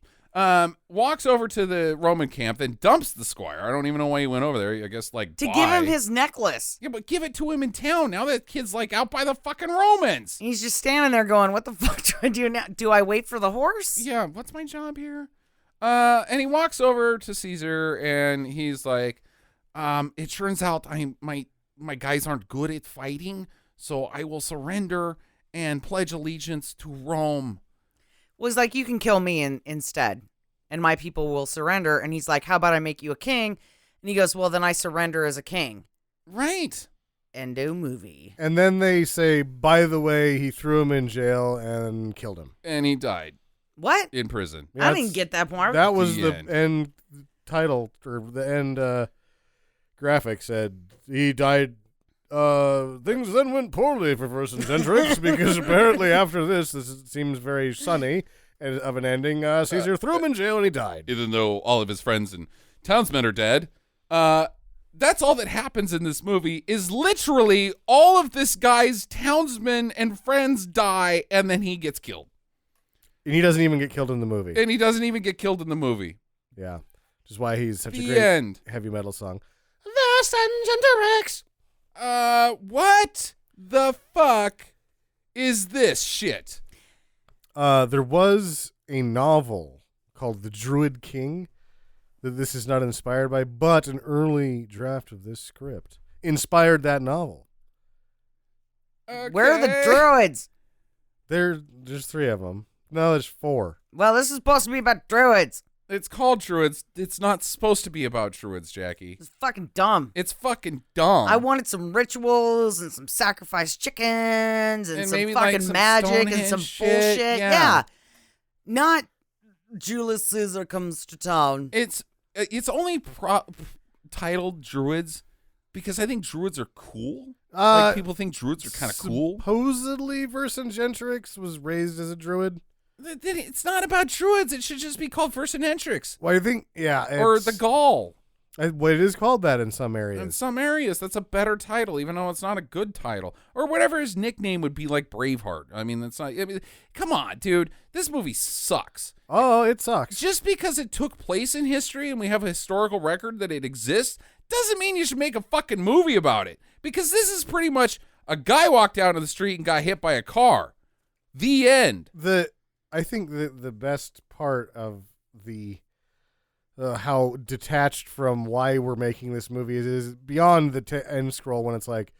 Walks over to the Roman camp, then dumps the squire. I don't even know why he went over there. I guess like To why? give him his necklace. Yeah, but give it to him in town. Now that kid's like out by the fucking Romans. And he's just standing there going, what the fuck do I do now? Do I wait for the horse? Yeah, what's my job here? And he walks over to Caesar and he's like, it turns out my guys aren't good at fighting, so I will surrender and pledge allegiance to Rome. Was like, you can kill me instead, and my people will surrender. And he's like, how about I make you a king? And he goes, well, then I surrender as a king. Right. Endo movie. And then they say, by the way, he threw him in jail and killed him. And he died What? in prison. I didn't get that part. That was The the end. end title, or the end graphic said he died. Things then went poorly for Vercingetorix because apparently after this seems very sunny of an ending. Caesar threw him in jail and he died. Even though all of his friends and townsmen are dead. That's all that happens in this movie is literally all of this guy's townsmen and friends die, and then he gets killed. And he doesn't even get killed in the movie. And he doesn't even get killed in the movie. Yeah, which is why he's such a The great end. heavy metal song. Vercingetorix. What the fuck is this shit? There was a novel called The Druid King that this is not inspired by, but an early draft of this script inspired that novel. Where are the Okay. druids? There's three of them. No, there's 4. Well, this is supposed to be about druids. It's called Druids. It's not supposed to be about Druids, Jackie. It's fucking dumb. It's fucking dumb. I wanted some rituals and some sacrificed chickens and some maybe, fucking like, some magic and Stonehenge some shit. bullshit. Yeah. Yeah. Not Julius Caesar comes to town. It's only titled Druids because I think Druids are cool. Like, people think Druids are kind of cool. Supposedly, Vercingetorix was raised as a druid. It's not about Druids. It should just be called Vercingetorix. Well, I think, yeah. Or the Gaul. Well, it is called that in some areas. In some areas, that's a better title, even though it's not a good title. Or whatever his nickname would be, like Braveheart. I mean, that's not... I mean, come on, dude. This movie sucks. Oh, it sucks. Just because it took place in history and we have a historical record that it exists doesn't mean you should make a fucking movie about it. Because this is pretty much a guy walked out on the street and got hit by a car. The end. I think the best part of the how detached from why we're making this movie is beyond the end scroll when it's like,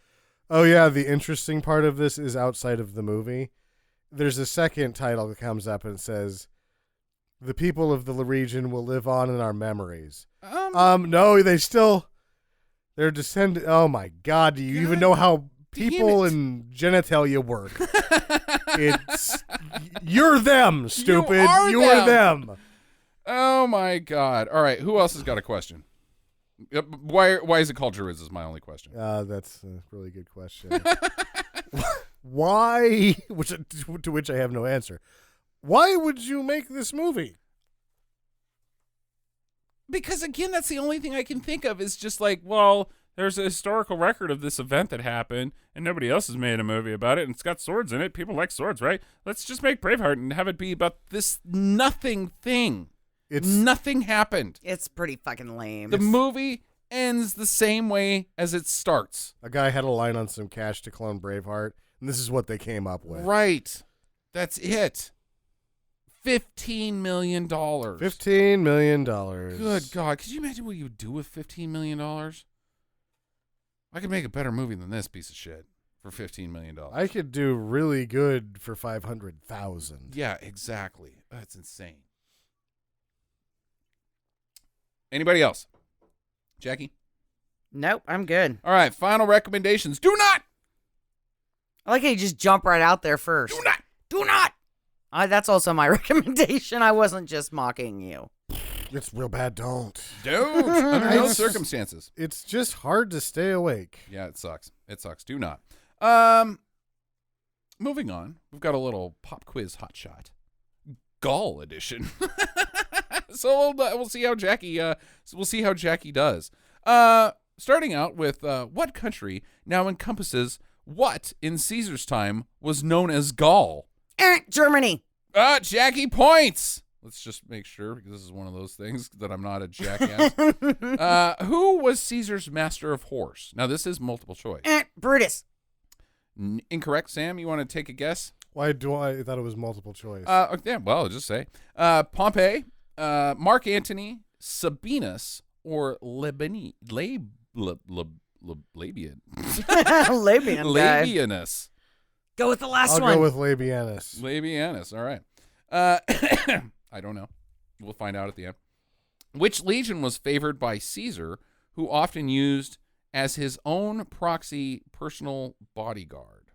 oh yeah, the interesting part of this is outside of the movie. There's a second title that comes up and says, the people of the region will live on in our memories. No, they're descended. Oh my God, do you even know how people and genitalia work? You're them, stupid. You are them. Oh my God. All right, who else has got a question? Why is it called Druids is my only question. That's a really good question. Why, to which I have no answer. Why would you make this movie? Because again, that's the only thing I can think of is just like, well, there's a historical record of this event that happened, and nobody else has made a movie about it, and it's got swords in it. People like swords, right? Let's just make Braveheart and have it be about this nothing thing. Nothing happened. It's pretty fucking lame. The movie ends the same way as it starts. A guy had a line on some cash to clone Braveheart, and this is what they came up with. Right. That's it. $15 million. $15 million. Good God. Could you imagine what you would do with $15 million? I could make a better movie than this piece of shit for $15 million. I could do really good for 500,000. Yeah, exactly. That's insane. Anybody else? Jackie? Nope, I'm good. All right, final recommendations. Do not! I like how you just jump right out there first. Do not! Do not! That's also my recommendation. I wasn't just mocking you. It's real bad, don't. Under no circumstances. It's just hard to stay awake. Yeah, it sucks. It sucks. Do not. Moving on. We've got a little pop quiz hot shot. Gaul edition. So we'll see how Jackie does. Starting out with what country now encompasses what in Caesar's time was known as Gaul? Germany. Jackie points. Let's just make sure, because this is one of those things that I'm not a jackass. Who was Caesar's master of horse? Now, this is multiple choice. Brutus. Incorrect. Sam, you want to take a guess? Why do I thought it was multiple choice? Yeah, well, I'll just say. Pompey, Mark Antony, Sabinus, or Labian. Labian guy. Labianus. Go with the last I'll one. go with Labianus. Labianus, all right. I don't know. We'll find out at the end. Which legion was favored by Caesar, who often used as his own proxy personal bodyguard?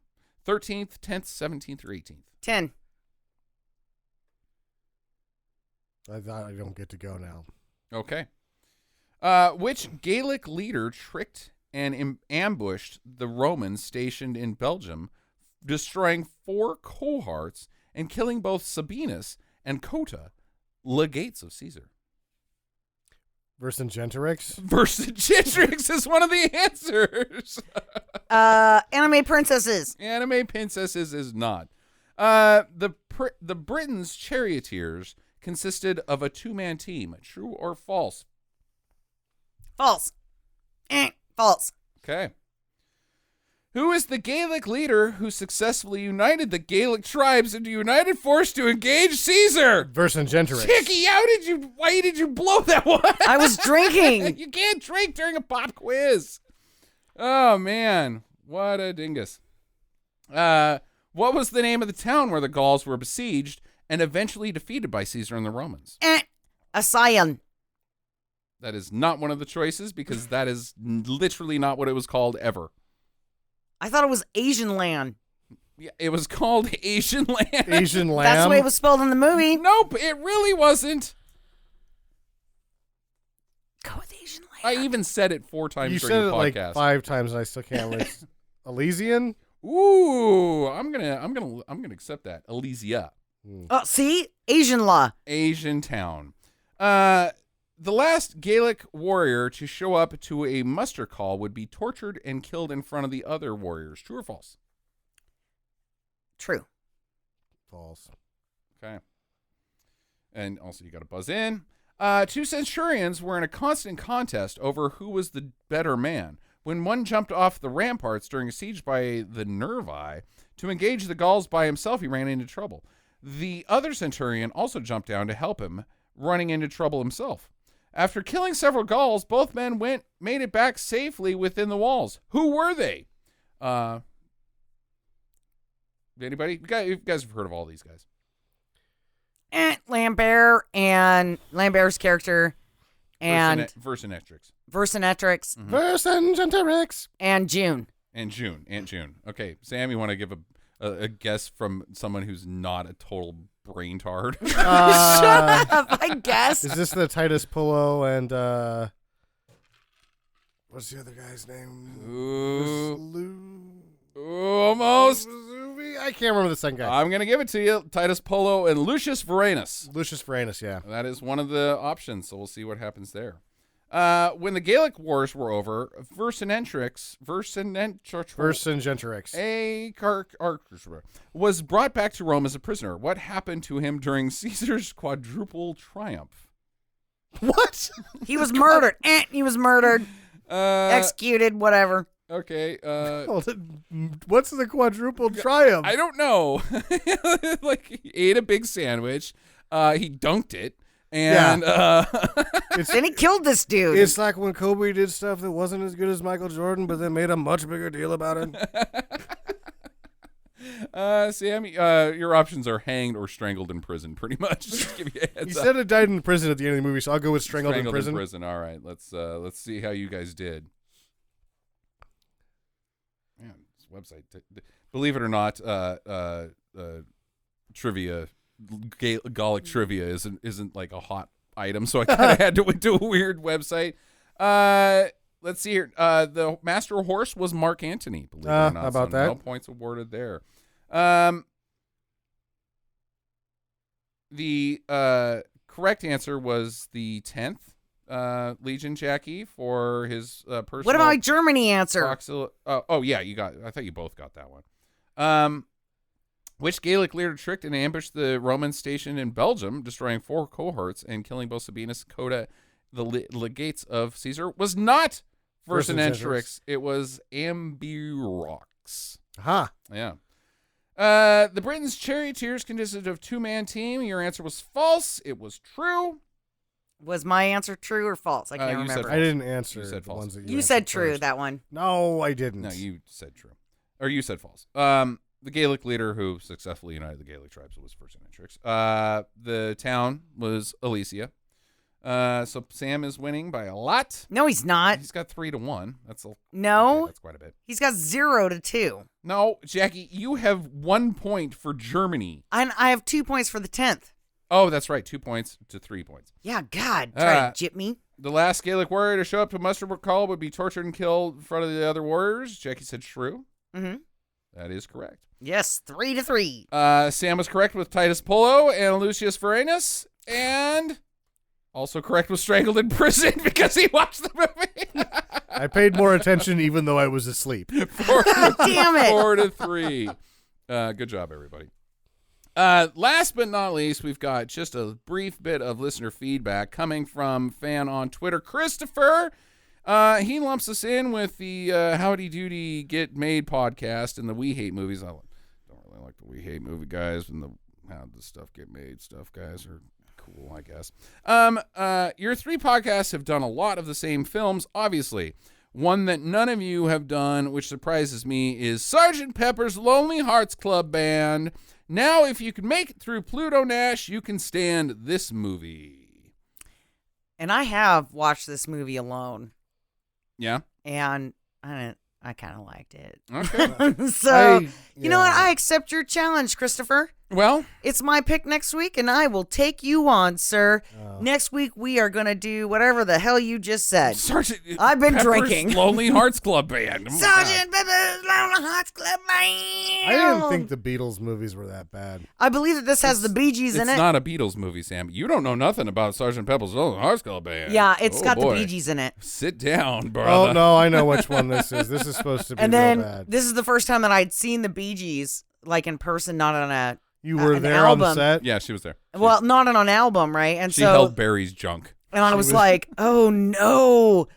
13th, 10th, 17th, or 18th? 10. I thought I don't get to go now. Okay. Which Gaelic leader tricked and ambushed the Romans stationed in Belgium, destroying 4 cohorts and killing both Sabinus and Cotta, legates of Caesar? Vercingetorix? Vercingetorix is one of the answers. Anime princesses. Anime princesses is not. The Britons' charioteers consisted of a 2-man team. True or false? False. False. Okay. Who is the Gaelic leader who successfully united the Gaelic tribes into a united force to engage Caesar? Vercingetorix. Chicky, why did you blow that one? I was drinking. You can't drink during a pop quiz. Oh, man. What a dingus. What was the name of the town where the Gauls were besieged and eventually defeated by Caesar and the Romans. A scion. That is not one of the choices because that is literally not what it was called ever. I thought it was Asian land. Yeah, it was called Asian Land. Asian lamb. That's the way it was spelled in the movie. Nope, it really wasn't. Go with Asian land. I even said it 4 times You during said the it like podcast. 5 times, and I still can't. Like, Elysian. Ooh, I'm gonna accept that. Elysia, Oh, see? Asian law. Asian town. The last Gaelic warrior to show up to a muster call would be tortured and killed in front of the other warriors. True or false? True. False. Okay. And also, you got to buzz in. 2 centurions were in a constant contest over who was the better man. When one jumped off the ramparts during a siege by the Nervi to engage the Gauls by himself, he ran into trouble. The other centurion also jumped down to help him, running into trouble himself. After killing several Gauls, both men made it back safely within the walls. Who were they? Anybody? You guys have heard of all these guys. Lambert and Lambert's character and Vercingetorix. Vercingetorix Vercingetorix. and June. And June. Aunt June. Okay, Sam, you want to give a guess from someone who's not a total braintard? Shut up, I guess. Is this the Titus Pullo and what's the other guy's name? Almost. I can't remember the second guy. I'm going to give it to you. Titus Pullo and Lucius Varenus. Lucius Varenus, yeah. That is one of the options, so we'll see what happens there. When the Gaelic Wars were over, Vercingetorix was brought back to Rome as a prisoner. What happened to him during Caesar's quadruple triumph? What? He was murdered. He was murdered. Executed, whatever. Okay. What's the quadruple triumph? I don't know. Like, he ate a big sandwich. He dunked it. And Then he killed this dude. It's like when Kobe did stuff that wasn't as good as Michael Jordan, but then made a much bigger deal about it. Sam, your options are hanged or strangled in prison, pretty much. Just to give you a heads He up. said it died in prison at the end of the movie, so I'll go with strangled in prison. All right, let's see how you guys did. Man, this website. Believe it or not, trivia, Gallic trivia isn't like a hot item, so I kind of had to went to a weird website. Let's see here. The master horse was Mark Antony. Believe it or not, how about so that? No points awarded there. The correct answer was the 10th Legion, Jackie, for his personal. What about my Germany answer? Oh yeah, you got. I thought you both got that one. Which Gaelic leader tricked and ambushed the Romans stationed in Belgium, destroying 4 cohorts and killing both Sabinus and Coda, the legates of Caesar? Was not Vercingetorix. It was Ambiorix. Aha. Yeah. The Britons' charioteers consisted of 2-man team. Your answer was false. It was true. Was my answer true or false? I can't You said remember. I didn't answer You said the false. ones that You answered said true, first. that one. No, I didn't. No, you said true. Or you said false. The Gaelic leader who successfully united the Gaelic tribes was Vercingetorix. The town was Elysia. So Sam is winning by a lot. No, he's not. He's got 3-1. That's No. okay, that's quite a bit. He's got 0-2. No, Jackie, you have 1 point for Germany. And I have 2 points for the 10th. Oh, that's right. 2 points to 3 points. Yeah, God. Try to jip me. The last Gaelic warrior to show up to muster call would be tortured and killed in front of the other warriors. Jackie said true. Mm-hmm. That is correct. Yes, 3-3. Sam was correct with Titus Pullo and Lucius Varenus, and also correct with strangled in prison because he watched the movie. I paid more attention even though I was asleep. Damn it. 4-3. Good job, everybody. Last but not least, we've got just a brief bit of listener feedback coming from fan on Twitter, Christopher. He lumps us in with the Howdy Doody Get Made podcast and the We Hate movies. I don't really like the We Hate movie guys, and the How the Stuff Get Made stuff guys are cool, I guess. Your 3 podcasts have done a lot of the same films, obviously. One that none of you have done, which surprises me, is Sgt. Pepper's Lonely Hearts Club Band. Now, if you can make it through Pluto Nash, you can stand this movie. And I have watched this movie alone, Yeah? and I kind of liked it. Okay. So, you know what? I accept your challenge, Christopher. Well, It's my pick next week, and I will take you on, sir. Next week, we are going to do whatever the hell you just said. Sergeant I've been Pepper's drinking. Lonely Hearts Club Band. Oh my God. Sergeant Pepper's Lonely Hearts Club Band. I didn't think the Beatles movies were that bad. I believe that this has the Bee Gees in It's it. not a Beatles movie, Sam. You don't know nothing about Sergeant Pepper's Lonely Hearts Club Band. Yeah, it's Oh, got boy. the Bee Gees in it. Sit down, brother. Oh no, I know which one this is. This is supposed to be And real then bad. this is the first time that I'd seen the Bee Gees, like in person, not on a You were an there on the album. set. Yeah, she was there. well, not on an album, right? And She so held Barry's junk. and I was like, oh no,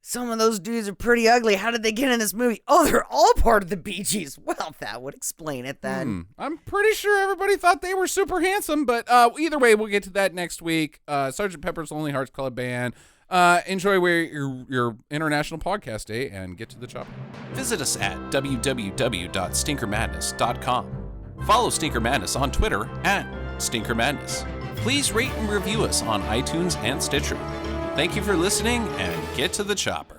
some of those dudes are pretty ugly. How did they get in this movie? Oh, they're all part of the Bee Gees. Well, that would explain it then. I'm pretty sure everybody thought they were super handsome, but either way, we'll get to that next week. Sergeant Pepper's Lonely Hearts Club Band. Enjoy your International Podcast Day and get to the chopper. Visit us at www.stinkermadness.com. Follow Stinker Madness on Twitter at Stinker Madness. Please rate and review us on iTunes and Stitcher. Thank you for listening, and get to the chopper.